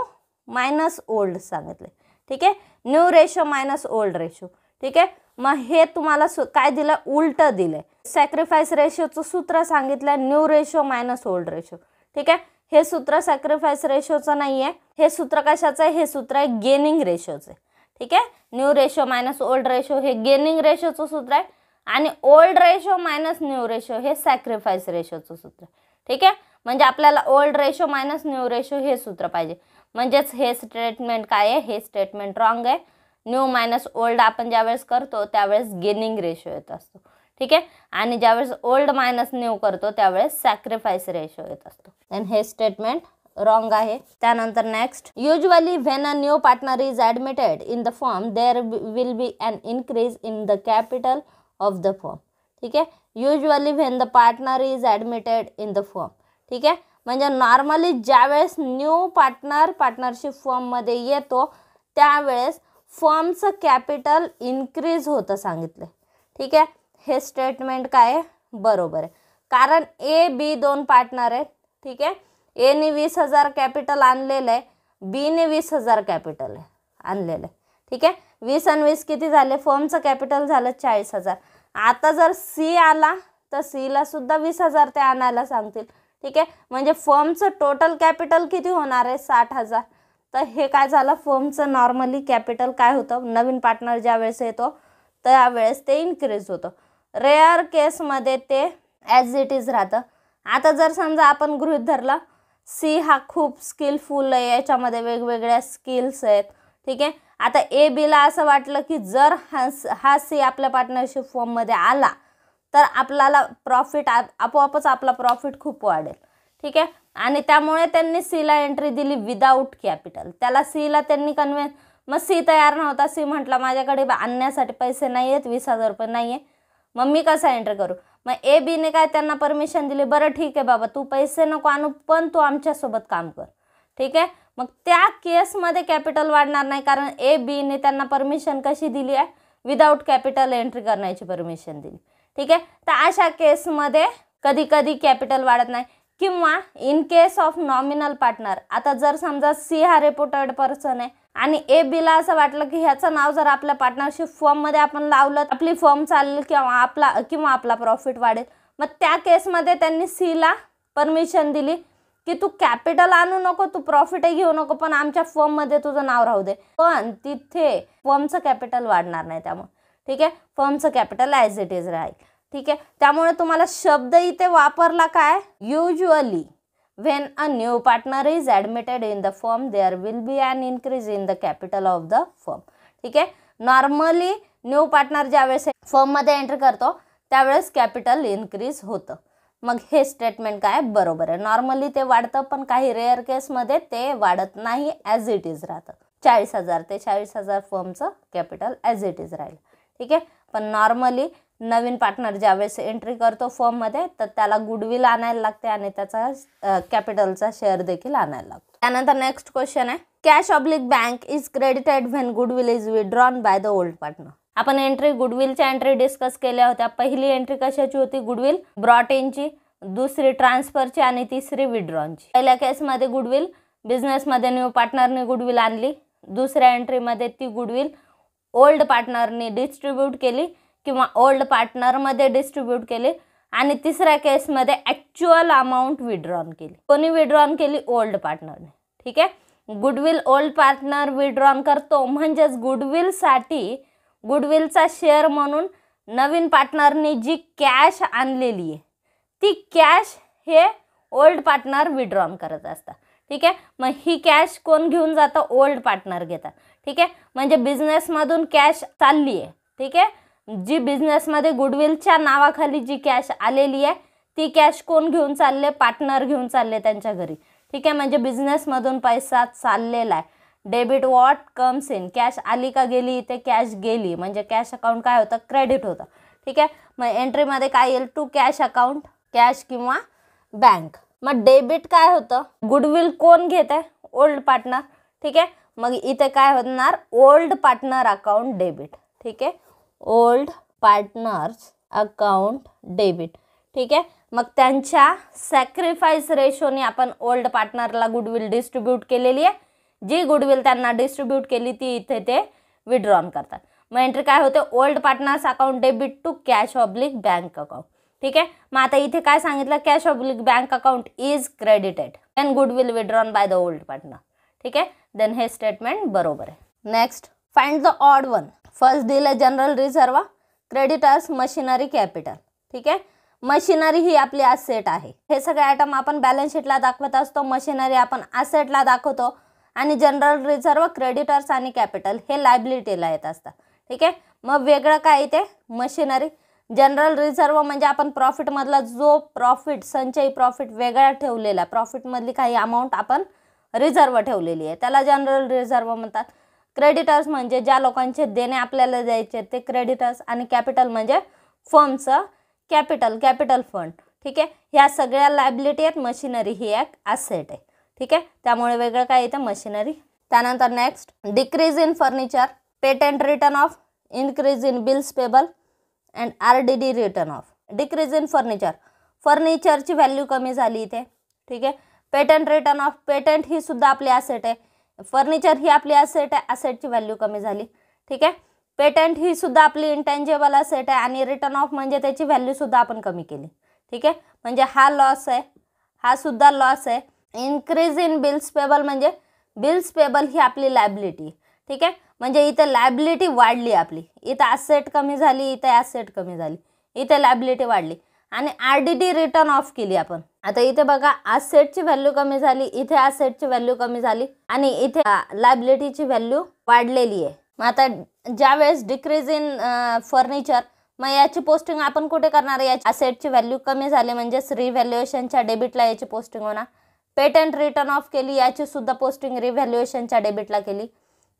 मायनस ओल्ड सांगितले. ठीक आहे, new ratio minus old ratio. ठीक आहे, मग हे तुम्हाला काय दिलं? उलट दिलंय. सॅक्रिफाईस रेशोचं सूत्र सांगितलं new ratio minus old ratio. ठीक आहे, हे सूत्र सॅक्रिफाईस रेशोचं नाही आहे, हे सूत्र कशाचं आहे? हे सूत्र आहे गेनिंग रेशोचं. ठीक आहे, new ratio minus old ratio हे गेनिंग रेशोचं सूत्र आहे आणि old ratio minus new ratio हे सॅक्रिफाईस रेशोचं सूत्र. ठीक आहे, म्हणजे आपल्याला old ratio minus new ratio हे सूत्र पाहिजे. म्हणजेच हे स्टेटमेंट काय आहे? हे स्टेटमेंट रॉंग आहे. न्यू मायनस ओल्ड आपण ज्यावेळेस करतो त्यावेळेस गेनिंग रेशो येत असतो. ठीक आहे, आणि ज्यावेळेस ओल्ड मायनस न्यू करतो त्यावेळेस सॅक्रिफाईस रेशो येत असतो. आणि हे स्टेटमेंट रॉंग आहे. त्यानंतर next, usually when a new partner is admitted in the firm there will be an increase in the capital of the firm. ठीक आहे, usually when the partner is admitted in the firm. ठीक आहे, म्हणजे नॉर्मली ज्यावेळेस न्यू पार्टनरशिप फर्ममध्ये येतो त्यावेळेस फर्मचं कॅपिटल इन्क्रीज होतं सांगितलं. ठीक आहे, हे स्टेटमेंट काय आहे? बरोबर आहे, कारण ए बी 2 पार्टनर आहेत. ठीक आहे, एने 20,000 कॅपिटल आणलेलं आहे, बीने 20,000 कॅपिटल आणलेलं आहे. ठीक आहे, 20 आणि 20 किती झाले? फर्मचं कॅपिटल झालं 40,000. आता जर सी आला तर सीला सुद्धा 20,000 ते आणायला सांगतील. ठीक आहे, म्हणजे फर्मचं टोटल कॅपिटल किती होणार आहे? 60,000. तर हे काय झालं? फर्मचं नॉर्मली कॅपिटल काय होतं? नवीन पार्टनर ज्या वेळेस येतो त्यावेळेस ते इन्क्रीज होतं. रेअर केसमध्ये ते ॲज इट इज राहतं. आता जर समजा आपण गृहीत धरलं सी हा खूप स्किलफुल आहे, याच्यामध्ये वेगवेगळ्या स्किल्स आहेत. ठीक आहे, आता ए बीला असं वाटलं की जर हा सी आपल्या पार्टनरशिप फर्ममध्ये आला तर आपल्याला प्रॉफिट आपोआपच आपला प्रॉफिट खूप वाढेल. ठीक आहे, आणि त्यामुळे त्यांनी सीला एंट्री दिली विदाऊट कॅपिटल. त्याला सीला त्यांनी कन्व्हिन्स, मग सी तयार नव्हता. सी म्हटला माझ्याकडे आणण्यासाठी पैसे नाही आहेत, 20,000 रुपये नाही आहे, मग मी कसं एंट्री करू? मग ए बीने काय त्यांना परमिशन दिली, बरं ठीक आहे बाबा तू पैसे नको आणू पण तू आमच्यासोबत काम कर. ठीक आहे, मग त्या केसमध्ये कॅपिटल वाढणार नाही, कारण ए बीने त्यांना परमिशन कशी दिली आहे? विदाऊट कॅपिटल एंट्री करण्याची परमिशन दिली. ठीक आहे, तर अशा केसमध्ये कधी कधी कॅपिटल वाढत नाही. किंवा in case of nominal partner, आता जर समजा सी हा रेप्युटेड पर्सन आहे आणि ए बीला असं वाटलं की ह्याचं नाव जर आपल्या पार्टनरशिप फर्ममध्ये आपण लावलं आपली फर्म चालेल किंवा आपला प्रॉफिट वाढेल, मग त्या केसमध्ये त्यांनी सीला परमिशन दिली की तू कॅपिटल आणू नको, तू प्रॉफिटही घेऊ नको, पण आमच्या फर्ममध्ये तुझं नाव राहू दे. पण तिथे फर्मचं कॅपिटल वाढणार नाही त्यामुळे. ठीक आहे, फर्मचं कॅपिटल ॲज इट इज राहील. ठीक आहे, त्यामुळे तुम्हाला शब्द इथे वापरला काय? Usually when a new partner is admitted in the firm there will be an increase in the capital of the firm. ठीक आहे, नॉर्मली न्यू पार्टनर ज्यावेळेस फर्ममध्ये एंट्री करतो त्यावेळेस कॅपिटल इन्क्रीज होतं. मग हे स्टेटमेंट काय? बरोबर आहे. नॉर्मली ते वाढतं पण काही रेअर केसमध्ये ते वाढत नाही, ॲज इट इज राहतं. 40,000 ते 40,000 फर्मचं कॅपिटल ॲज इट इज राहील. ठीक आहे, पण नॉर्मली नवीन पार्टनर ज्यावेळेस एंट्री करतो फर्ममध्ये तर त्याला गुडविल आणायला लागते आणि त्याचा कॅपिटलचा शेअर देखील आणायला लागतो. त्यानंतर नेक्स्ट क्वेश्चन आहे, cash oblique bank is credited when goodwill is withdrawn bye the old partner. आपण गुडविलच्या एंट्री डिस्कस केल्या होत्या. पहिली एंट्री कशाची होती? गुडविल ब्रॉट इनची, दुसरी ट्रान्सफरची आणि तिसरी विथड्रॉनची. पहिल्या केसमध्ये गुडविल बिझनेसमध्ये न्यू पार्टनरने गुडविल आणली, दुसऱ्या एंट्रीमध्ये ती गुडविल ओल्ड पार्टनरने डिस्ट्रीब्यूट केली किंवा ओल्ड पार्टनरमध्ये डिस्ट्रीब्यूट केली आणि तिसऱ्या केसमध्ये ॲक्च्युअल अमाऊंट विड्रॉन केली. कोणी विड्रॉन केली? ओल्ड पार्टनरने. ठीक आहे, गुडविल ओल्ड पार्टनर विड्रॉन करतो म्हणजेच गुडविलसाठी गुडविलचा शेअर म्हणून नवीन पार्टनरने जी कॅश आणलेली आहे ती कॅश हे ओल्ड पार्टनर विड्रॉन करत असतात. ठीक आहे, मग ही कॅश कोण घेऊन जातं? ओल्ड पार्टनर घेतात. ठीक आहे, म्हणजे बिझनेसमधून कॅश चालली आहे. ठीक आहे, जी बिझनेसमध्ये गुडविलच्या नावाखाली जी कॅश आलेली आहे ती कॅश कोण घेऊन चालले, पार्टनर घेऊन चालले त्यांच्या घरी. ठीक आहे, म्हणजे बिझनेसमधून पैसा चाललेला आहे. Debit what comes in, cash आली का गेली, इथे कॅश गेली म्हणजे कॅश अकाउंट काय होतं, क्रेडिट होतं. ठीक आहे, मग एंट्रीमध्ये काय येईल, टू कॅश अकाउंट, कॅश किंवा बँक. मग डेबिट काय होतं, गुडविल कोण घेत आहे, ओल्ड पार्टनर. ठीक आहे, मग इथे काय होणार, ओल्ड पार्टनर अकाउंट डेबिट. ठीक आहे, ओल्ड पार्टनर्स अकाउंट डेबिट. ठीक आहे, मग त्यांच्या सॅक्रिफाईस रेशोने आपण ओल्ड पार्टनरला गुडविल डिस्ट्रीब्यूट केलेली आहे. जी गुडविल त्यांना डिस्ट्रीब्यूट केली ती इथे ते विड्रॉन करतात. मग एंट्री काय होते, old partners account debit to cash oblique bank account. ठीक आहे, मग आता इथे काय सांगितलं, cash oblique bank account is credited and goodwill withdrawn by the old partner. ठीक आहे, देन हे स्टेटमेंट बरोबर आहे. Next, find the odd one. First दिलं general reserve, creditors, machinery, capital. ठीक आहे, मशिनरी ही आपली ॲसेट आहे. हे सगळे आयटम आपण बॅलन्स शीटला दाखवत असतो, मशिनरी आपण ॲसेटला दाखवतो आणि जनरल रिझर्व, क्रेडिटर्स आणि कॅपिटल हे लायबिलिटीला येत असतात. ठीक आहे, मग वेगळं काय इथे, मशिनरी. जनरल रिझर्व म्हणजे आपण प्रॉफिटमधला जो प्रॉफिट, संचयी प्रॉफिट वेगळा ठेवलेला, प्रॉफिटमधली काही अमाऊंट आपण रिझर्व ठेवलेली आहे त्याला जनरल रिझर्व म्हणतात. क्रेडिटर्स म्हणजे ज्या लोकांचे देणे आपल्याला द्यायचे ते क्रेडिटर्स, आणि कॅपिटल म्हणजे फर्मचं कॅपिटल, कॅपिटल फंड. ठीक आहे, ह्या सगळ्या लायबिलिटी आहेत. मशिनरी ही एक ॲसेट आहे. ठीक आहे, त्यामुळे वेगळं काय येतं, मशिनरी. त्यानंतर next, decrease in furniture, patent written off, increase in bills payable and RDD written off. Decrease in furniture, फर्निचरची व्हॅल्यू कमी झाली इथे. ठीक आहे, पेटंट रिटर्न ऑफ, पेटंट ही सुद्धा आपली ॲसेट आहे, फर्निचर ही आपली ॲसेट आहे, ॲसेटची व्हॅल्यू कमी झाली. ठीक आहे, पेटंट ही सुद्धा आपली इंटँजिबल ॲसेट आहे आणि रिटर्न ऑफ म्हणजे त्याची व्हॅल्यू सुद्धा आपण कमी केली. ठीक आहे, म्हणजे हा लॉस आहे, हा सुद्धा लॉस आहे. इन्क्रीज इन बिल्स पेबल म्हणजे बिल्स पेबल ही आपली लायबिलिटी. ठीक आहे, म्हणजे इथे लायबिलिटी वाढली आपली, इथे ॲसेट कमी झाली, इथे ॲसेट कमी झाली, इथे लायबिलिटी वाढली. आणि RDD रिटर्न ऑफ केली आपण. आता इथे बघा, ॲसेटची व्हॅल्यू कमी झाली, इथे ॲसेटची व्हॅल्यू कमी झाली आणि इथे लायबिलिटीची व्हॅल्यू वाढलेली आहे. मग आता ज्यावेळेस डिक्रीज इन फर्निचर, मग याची पोस्टिंग आपण कुठे करणार, याची ॲसेटची व्हॅल्यू कमी झाली म्हणजेच रिव्हॅल्युएशनच्या डेबिटला याची पोस्टिंग होणार. पेटंट रिटर्न ऑफ केली, याची सुद्धा पोस्टिंग रिव्हॅल्युएशनच्या डेबिटला केली.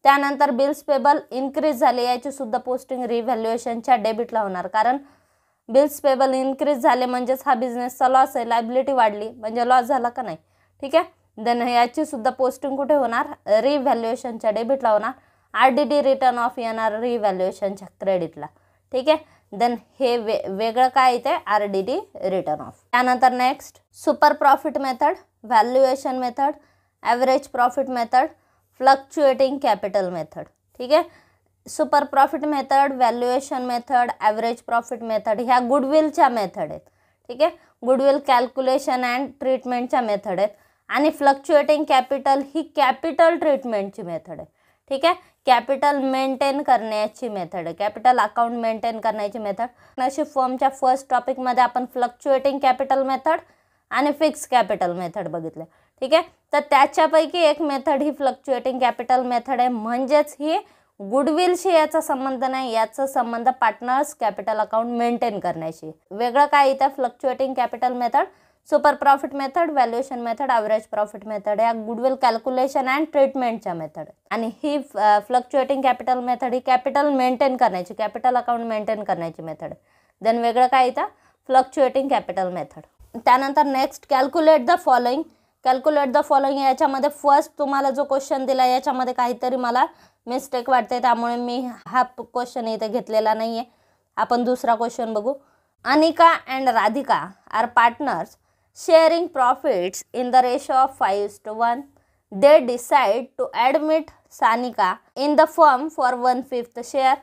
त्यानंतर बिल्स पेबल इन्क्रीज झाले, याची सुद्धा पोस्टिंग रिव्हॅल्युएशनच्या डेबिटला होणार, कारण बिल्स पेबल इन्क्रीज झाले म्हणजेच हा बिझनेसचा लॉस आहे, लायबिलिटी वाढली म्हणजे लॉस झाला का नाही. ठीक आहे, देन याची सुद्धा पोस्टिंग कुठे होणार, रिव्हॅल्युएशनच्या डेबिटला होणार. RDD रिटर्न ऑफ येणार रिव्हॅल्युएशनच्या क्रेडिटला. ठीक आहे, देन हे वेगळं काय इथे, RDD रिटर्न ऑफ. त्यानंतर next, super profit method, valuation method, average profit method, fluctuating capital method. ठीक आहे, super profit method, valuation method, average profit method ह्या गुडविलच्या मेथड आहेत. ठीक आहे, गुडविल कॅल्क्युलेशन अँड ट्रीटमेंटच्या मेथड आहेत. आणि फ्लक्च्युएटिंग कॅपिटल ही कॅपिटल ट्रीटमेंटची मेथड आहे. ठीक आहे, कॅपिटल मेंटेन करण्याची मेथड आहे, कॅपिटल अकाउंट मेंटेन करण्याची मेथड. नशीब फॉर्मच्या फर्स्ट टॉपिकमध्ये आपण फ्लक्च्युएटिंग कॅपिटल मेथड आणि फिक्स कॅपिटल मेथड बघितले. ठीक आहे, तर त्याच्यापैकी एक मेथड ही फ्लक्च्युएटिंग कॅपिटल मेथड आहे, म्हणजेच ही गुडविलशी याचा संबंध नाही, याचा संबंध पार्टनर्स कॅपिटल अकाउंट मेंटेन करण्याशी. वेगळं काय इथं, fluctuating capital method, super profit method, valuation method, average profit method या गुडविल कॅल्क्युलेशन अँड ट्रीटमेंटच्या मेथड. आणि ही फ्लक्च्युएटिंग कॅपिटल मेथड ही कॅपिटल मेंटेन करण्याची, कॅपिटल अकाउंट मेंटेन करण्याची मेथड. देन वेगळं काय इथं, फ्लक्च्युएटिंग कॅपिटल मेथड. त्यानंतर next, calculate the following. Calculate the following याच्यामध्ये फर्स्ट तुम्हाला जो क्वेश्चन दिला याच्यामध्ये काहीतरी मला मिस्टेक वाटते, त्यामुळे मी हा क्वेश्चन इथे घेतलेला नाही आहे. आपण दुसरा क्वेश्चन बघू. Anika and Radhika are partners sharing profits in the ratio of 5:1. They decide to admit Sanika in the firm for 1/5 share.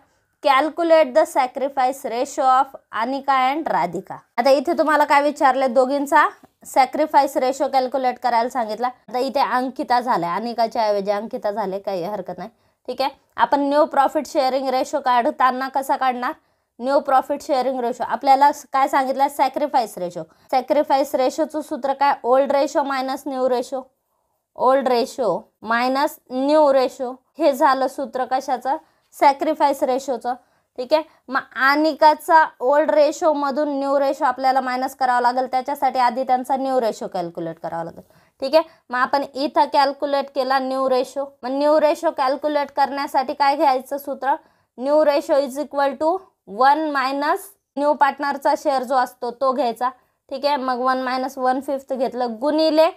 Calculate the sacrifice ratio of Anika and Radhika. आता इथे तुम्हाला काय विचारले, दोघींचा सॅक्रिफाईस रेशो कॅल्क्युलेट करायला सांगितला. आता इथे अंकिता झाल्या, अनिकाच्या ऐवजी अंकिता झाले, काही हरकत नाही. ठीक आहे, आपण न्यू प्रॉफिट शेअरिंग रेशो काढताना कसा काढणार, न्यू प्रॉफिट शेअरिंग रेशो. आपल्याला काय सांगितलं, सॅक्रिफाईस रेशो. सॅक्रिफाईस रेशोचं सूत्र काय, old ratio minus new ratio, old ratio minus new ratio. हे झालं सूत्र कशाचं, सॅक्रिफाईस रेशोचं. ठीक आहे. मग अनिकाचा ओल्ड रेशो मधून न्यू रेशो आपल्याला मायनस करावा लागेल, त्याच्यासाठी आधी त्यांचा न्यू रेशो कॅल्क्युलेट करावा लागेल. ठीक आहे. मग आपण इथं कॅल्क्युलेट केला न्यू रेशो. मग न्यू रेशो कॅल्क्युलेट करण्यासाठी काय घ्यायचं सूत्र, new ratio is equal to 1 minus new पार्टनरचा शेअर जो असतो तो घ्यायचा. ठीक आहे. मग 1 मायनस 1/5 घेतलं गुणिले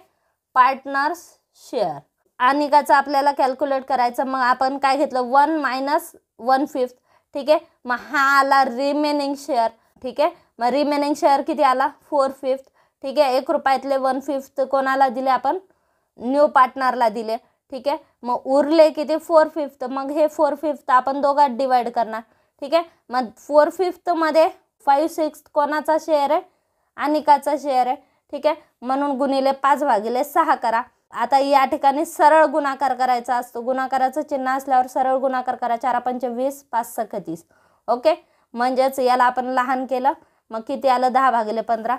पार्टनर्स शेअर. अनिकाचं आपल्याला कॅल्क्युलेट करायचं. मग आपण काय घेतलं 1 मायनस 1/5. ठीक आहे. मग हा आला रिमेनिंग शेअर. ठीक आहे. मग रिमेनिंग शेअर किती आला 4/5. ठीक आहे. 1 रुपयातले 1/5 कोणाला दिले आपण, न्यू पार्टनरला दिले. ठीक आहे. मग उरले किती 4/5. मग हे 4/5 आपण दोघात डिवाइड करणार. ठीक आहे. मग 4/5 मध्ये 5/6 कोणाचा शेअर आहे, अनिकाचा शेअर आहे. ठीक आहे. म्हणून गुणिले 5/6 करा. आता या ठिकाणी सरळ गुणाकार करायचा असतो. गुणाकाराचं चिन्ह असल्यावर सरळ गुणाकार करा. 4 पंचे 20, 5 सक 30. ओके. म्हणजेच याला आपण लहान केलं. मग किती आलं 10/15.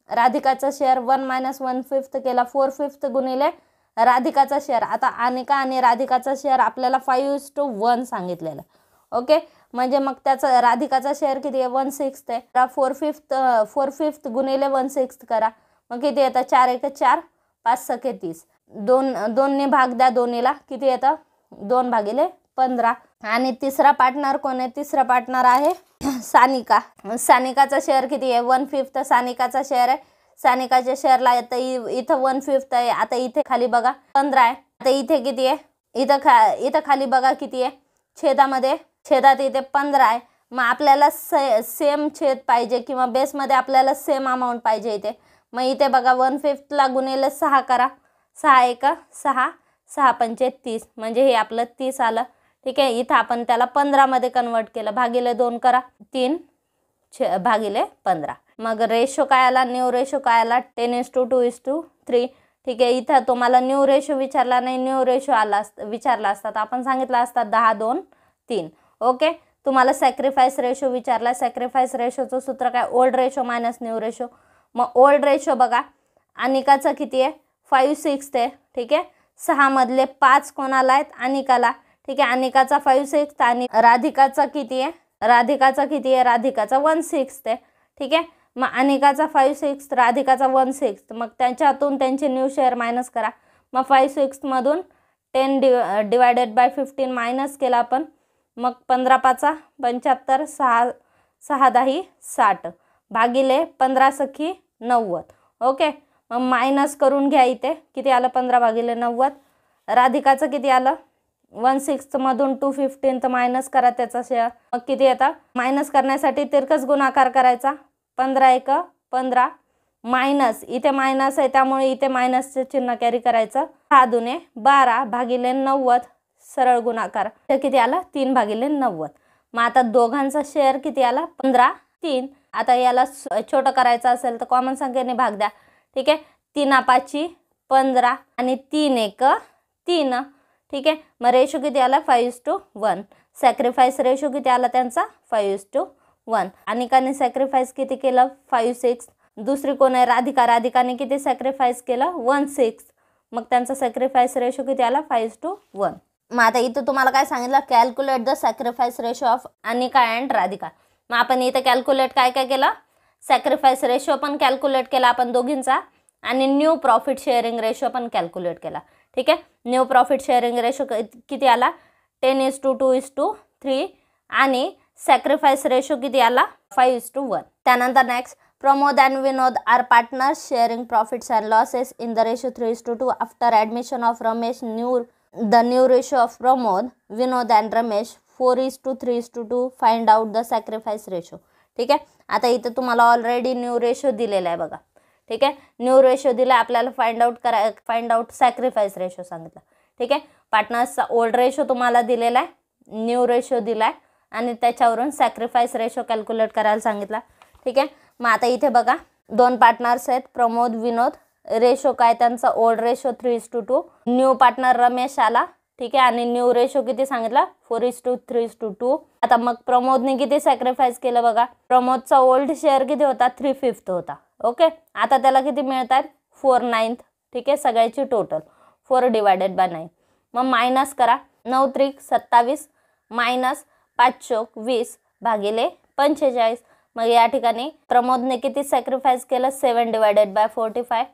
राधिकाचा शेअर 1 मायनस 1/5 केला 4/5 गुणिले राधिकाचा शेअर. आता अनिका आणि राधिकाचा शेअर आपल्याला 5:1 सांगितलेलं. ओके. म्हणजे मग त्याचा राधिकाचा शेअर किती आहे 1/6 आहे. 4/5 गुणिले 1/6 करा. मग किती येतं 4 1 4, 5 सके 30. 2 भाग द्या दोन्हीला. किती येतं 2/15. आणि तिसरा पार्टनर कोण आहे, तिसरा पार्टनर आहे सानिका. सानिकाचा शेअर किती आहे 1/5 सानिकाचा शेअर आहे. सानिकाच्या शेअरला येतं इथं 1/5 आहे. आता इथे खाली बघा 15 आहे. आता इथे किती आहे, इथं खाली बघा किती आहे छेदामध्ये, छेदात इथे 15 आहे. मग आपल्याला सेम छेद पाहिजे किंवा बेसमध्ये आपल्याला सेम अमाऊंट पाहिजे इथे. मग इथे बघा 1/5 ला गुणिले 6 करा. 6 1 6, 6 पंचे 30. म्हणजे हे आपलं 30 आलं. ठीक आहे. इथं आपण त्याला 15 मध्ये कन्वर्ट केलं. भागिले 2 करा. 3/15. मग रेशो काय आला, न्यू रेशो काय आला 10:2:3. ठीक आहे. इथं तुम्हाला न्यू रेशो विचारला नाही, न्यू रेशो विचारला असता तर आपण सांगितलं असता 10:2:3. ओके. तुम्हाला सॅक्रिफाईस रेशो विचारला. सॅक्रिफाईस रेशोचं सूत्र काय, old ratio minus new ratio. मग ओल्ड रेशो बघा अनिकाचा किती आहे 5/6 आहे. ठीक आहे. 6 मधले 5 कोणाला आहेत, अनिकाला. ठीक आहे. अनिकाचा 5/6 आणि राधिकाचा किती आहे, राधिकाचा 1/6 आहे. ठीक आहे. मग अनिकाचा 5/6, राधिकाचा 1/6. मग त्यांच्यातून त्यांचे न्यू शेअर मायनस करा. मग 5/6 मधून 10 डिवायडेड बाय 15 मायनस केला आपण. मग 15×5 75, 6×10 60 भागिले 15 सखी 90. ओके. मग मायनस करून घ्या. इथे किती आलं 15/90. राधिकाचं किती आलं 1/6 मधून 2/15 मायनस करा त्याचा शेअर. मग किती येतं, मायनस करण्यासाठी तिरकस गुणाकार करायचा. 15 1 15 मायनस, इथे मायनस आहे त्यामुळे इथे मायनसचे चिन्ह कॅरी करायचं. 6 दुने 12 भागिले 90 सरळ गुणाकार. तर किती आला 3/90. मग आता दोघांचा शेअर किती आला 15 3. आता याला छोटं करायचं असेल तर कॉमन संख्येने भाग द्या. ठीक आहे. 3×5 15 आणि 3 1 3. ठीक आहे. मग रेशो किती आला 5:1. सॅक्रिफाईस रेशो किती आला त्यांचा 5:1. अनिकाने सॅक्रिफाईस किती केलं 5/6. दुसरी कोण आहे राधिका, राधिकाने किती सॅक्रिफाईस केलं 1/6. मग त्यांचा सॅक्रिफाईस रेशो किती आला 5:1. मग आता इथं तुम्हाला काय सांगितलं, calculate the sacrifice ratio of Anika and Radhika. मग आपण इथं कॅल्क्युलेट काय केलं, सॅक्रिफाईस रेशो पण कॅल्क्युलेट केला आपण दोघींचा आणि न्यू प्रॉफिट शेअरिंग रेशो पण कॅल्क्युलेट केला. ठीक आहे. न्यू प्रॉफिट शेअरिंग रेशो किती आला 10:2:3 आणि सॅक्रिफाईस रेशो किती आला 5:1. त्यानंतर next, Pramod and Vinod are partners sharing profits and losses in the ratio 3:2. After admission of Ramesh the new ratio of Pramod, Vinod and Ramesh 4:3:2. Find out the sacrifice ratio. ठीक आहे. आता इथं तुम्हाला ऑलरेडी न्यू रेशो दिलेला आहे बघा. ठीक आहे. न्यू रेशो दिला आपल्याला, फाइंड आउट सॅक्रिफाईस रेशो सांगितलं. ठीक आहे. पार्टनर्सचा ओल्ड रेशो तुम्हाला दिलेला आहे, न्यू रेशो दिला आहे आणि त्याच्यावरून सॅक्रिफाईस रेशो कॅल्क्युलेट करायला सांगितला. ठीक आहे. मग आता इथे बघा 2 पार्टनर्स आहेत प्रमोद विनोद. रेशो काय त्यांचा old ratio 3:2. New partner Ramesh आला. ठीक आहे. आणि न्यू रेशो किती सांगितला 4:3:2. आता मग प्रमोदने किती सॅक्रिफाईस केलं बघा. प्रमोदचा ओल्ड शेअर किती होता 3/5 होता. ओके. आता त्याला किती मिळतात 4/9. ठीक आहे. सगळ्याची टोटल 4/9. मग मायनस करा. 9 3 27 मायनस 5 4 20 भागिले 45. मग या ठिकाणी प्रमोदने किती सॅक्रिफाईस केलं 7/45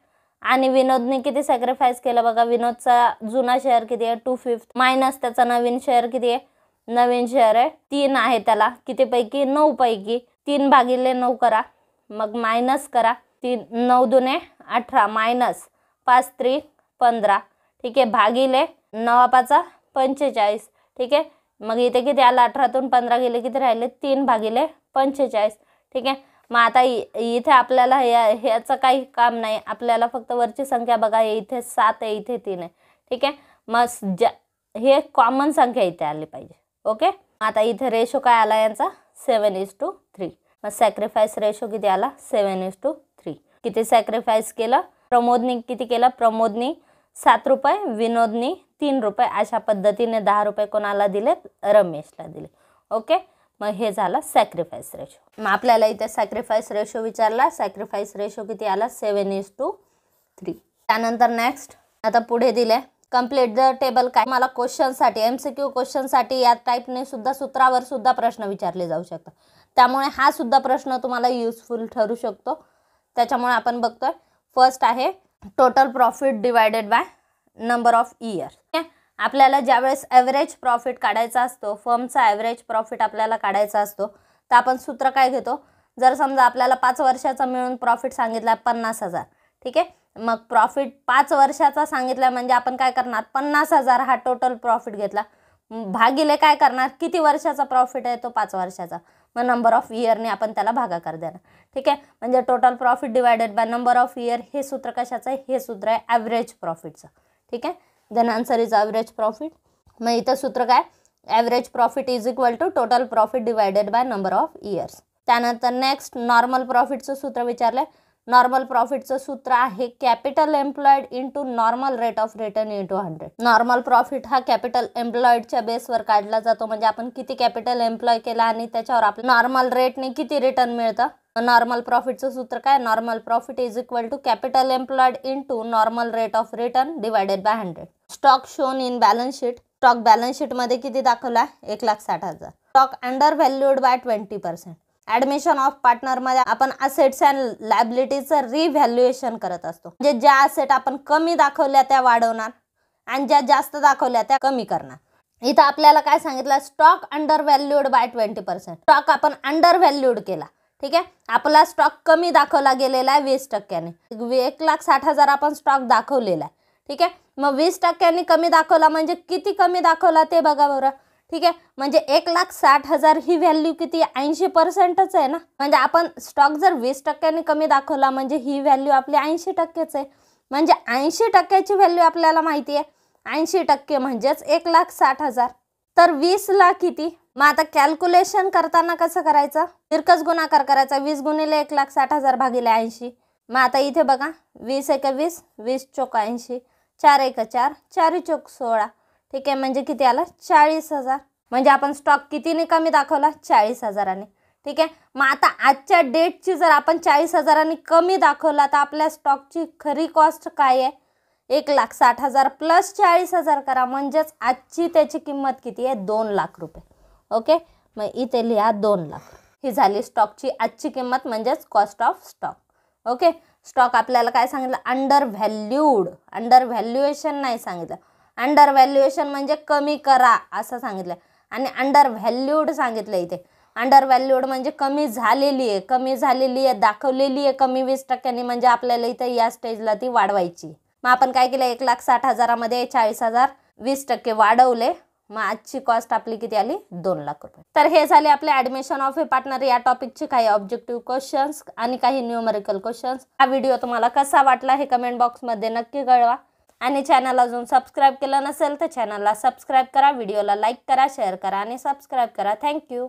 आणि विनोदने किती सॅक्रिफाईस केलं बघा. विनोदचा जुना शेअर किती आहे 2/5 मायनस त्याचा नवीन शेअर किती आहे. नवीन शेअर आहे 3 आहे त्याला किती पैकी 9 पैकी 3/9 करा मग मायनस करा 9 दुने 18 मायनस 5 3 15 ठीक आहे भागिले 9 5 45 ठीक आहे. मग इथे किती आला 18तून 15 गेले किती राहिले 3/45 ठीक आहे. मग आता इथे आपल्याला ह्याचं काही काम नाही आपल्याला फक्त वरची संख्या बघा इथे 7 आहे इथे 3 आहे ठीक आहे. मग हे कॉमन संख्या इथे आली पाहिजे. ओके आता इथे रेशो काय आला यांचा 7:3. मग सॅक्रिफाईस रेशो किती आला 7:3. किती सॅक्रिफाईस केलं प्रमोदनी किती केलं प्रमोदनी 7 रुपये विनोदनी 3 रुपये अशा पद्धतीने 10 रुपये कोणाला दिलेत रमेशला दिले. ओके मग हे झालं सॅक्रिफाईस रेशो. मग आपल्याला इथे सॅक्रिफाईस रेशो विचारला सॅक्रिफाईस रेशो किती आला 7:3. त्यानंतर नेक्स्ट आता पुढे दिले कंप्लीट द टेबल. काय मला क्वेश्चनसाठी MCQ क्वेश्चनसाठी या टाईपने सुद्धा सूत्रावर सुद्धा प्रश्न विचारले जाऊ शकतात त्यामुळे हा सुद्धा प्रश्न तुम्हाला युजफुल ठरू शकतो. त्याच्यामुळे आपण बघतोय फर्स्ट आहे total profit divided by number of year. आपल्याला ज्यावेळेस ॲव्हरेज प्रॉफिट काढायचा असतो फर्मचा ॲव्हरेज प्रॉफिट आपल्याला काढायचा असतो तर आपण सूत्र काय घेतो. जर समजा आपल्याला 5 वर्षाचा मिळून प्रॉफिट सांगितला 50,000 ठीक आहे. मग प्रॉफिट 5 वर्षाचा सांगितला म्हणजे आपण काय करणार 50,000 हा टोटल प्रॉफिट घेतला भागिले काय करणार किती वर्षाचा प्रॉफिट आहे तो 5 वर्षाचा मग नंबर ऑफ इयरने आपण त्याला भागाकार देणार ठीक आहे. म्हणजे total profit divided by number of year हे सूत्र कशाचं आहे हे सूत्र आहे ॲव्हरेज प्रॉफिटचं ठीक आहे. Then answer is average profit. मग इथं सूत्र काय average profit is equal to total profit divided by number of years. त्यानंतर नेक्स्ट नॉर्मल प्रॉफिटचं सूत्र विचारलं. नॉर्मल प्रॉफिटचं सूत्र आहे capital employed into normal rate of return into 100. Normal profit हा कॅपिटल एम्प्लॉयडच्या बेसवर काढला जातो म्हणजे आपण किती कॅपिटल एम्प्लॉय केला आणि त्याच्यावर आपलं नॉर्मल रेटने किती रिटर्न मिळतं. नॉर्मल प्रॉफिटचं सूत्र काय normal profit is equal to capital employed into normal rate of return divided by 100. Stock shown in balance sheet. Stock balance शीटमध्ये किती दाखवला 1,60,000. Stock undervalued by 20%. Admission of पार्टनरमध्ये आपण असेट्स अँड लायबिलिटीजचं रिव्हॅल्युएशन करत असतो म्हणजे ज्या असेट आपण कमी दाखवल्या त्या वाढवणार आणि ज्या जास्त दाखवल्या त्या कमी करणार. इथं आपल्याला काय सांगितलं stock undervalued by 20%. Stock आपण अंडर व्हॅल्यूड केला ठीक आहे. आपला स्टॉक कमी दाखवला गेलेला आहे 20%. 1,60,000 आपण स्टॉक दाखवलेला आहे ठीक आहे. मग 20% कमी दाखवला म्हणजे किती कमी दाखवला ते बघा बरं ठीक आहे. म्हणजे 1,60,000 ही व्हॅल्यू किती 80%च आहे ना. म्हणजे आपण स्टॉक जर 20% कमी दाखवला म्हणजे ही व्हॅल्यू आपली 80%च आहे. म्हणजे 80%ची व्हॅल्यू आपल्याला माहिती आहे 80% म्हणजेच 1,60,000. तर 20ला किती मग आता कॅल्क्युलेशन करताना कसं करायचं तिरकस गुणाकार करायचा 20 गुणिले 1,60,000 भागिले 80. मग आता इथे बघा 20 × 20 20 चौक 80 4 × 4 4 चौक 16 ठीक आहे. म्हणजे किती आला 40,000. म्हणजे आपण स्टॉक कितीने कमी दाखवला 40,000ने ठीक आहे. मग आता आजच्या डेटची जर आपण 40,000 कमी दाखवला तर आपल्या स्टॉकची खरी कॉस्ट काय आहे 1,60,000 प्लस 40,000 करा म्हणजेच आजची त्याची किंमत किती आहे 2 लाख रुपये. ओके मग इथे लिहा 2 लाख. ही झाली स्टॉकची आजची किंमत म्हणजेच cost of stock. Okay stock आपल्याला काय सांगितलं अंडर व्हॅल्यूड अंडर व्हॅल्युएशन नाही सांगितलं. अंडर व्हॅल्युएशन म्हणजे कमी करा असं सांगितलं आणि अंडर व्हॅल्यूड सांगितलं. इथे अंडर व्हॅल्यूड म्हणजे कमी झालेली आहे दाखवलेली आहे कमी 20%. म्हणजे आपल्याला इथे या स्टेजला ती वाढवायची. मग आपण काय केलं 1,60,000मध्ये 40,000 20% वाढवले. मग आजची कॉस्ट आपली किती आली 2 लाख रुपये. तर हे झाले आपले ॲडमिशन ऑफ ए पार्टनर या टॉपिकचे काही ऑब्जेक्टिव्ह क्वेश्चन्स आणि काही न्यूमेरिकल क्वेश्चन्स. हा व्हिडिओ तुम्हाला कसा वाटला हे कमेंट बॉक्समध्ये नक्की कळवा आणि चॅनल अजून सबस्क्राईब केलं नसेल तर चॅनलला सबस्क्राईब करा, व्हिडिओला लाईक करा, शेअर करा आणि सबस्क्राईब करा. थँक्यू.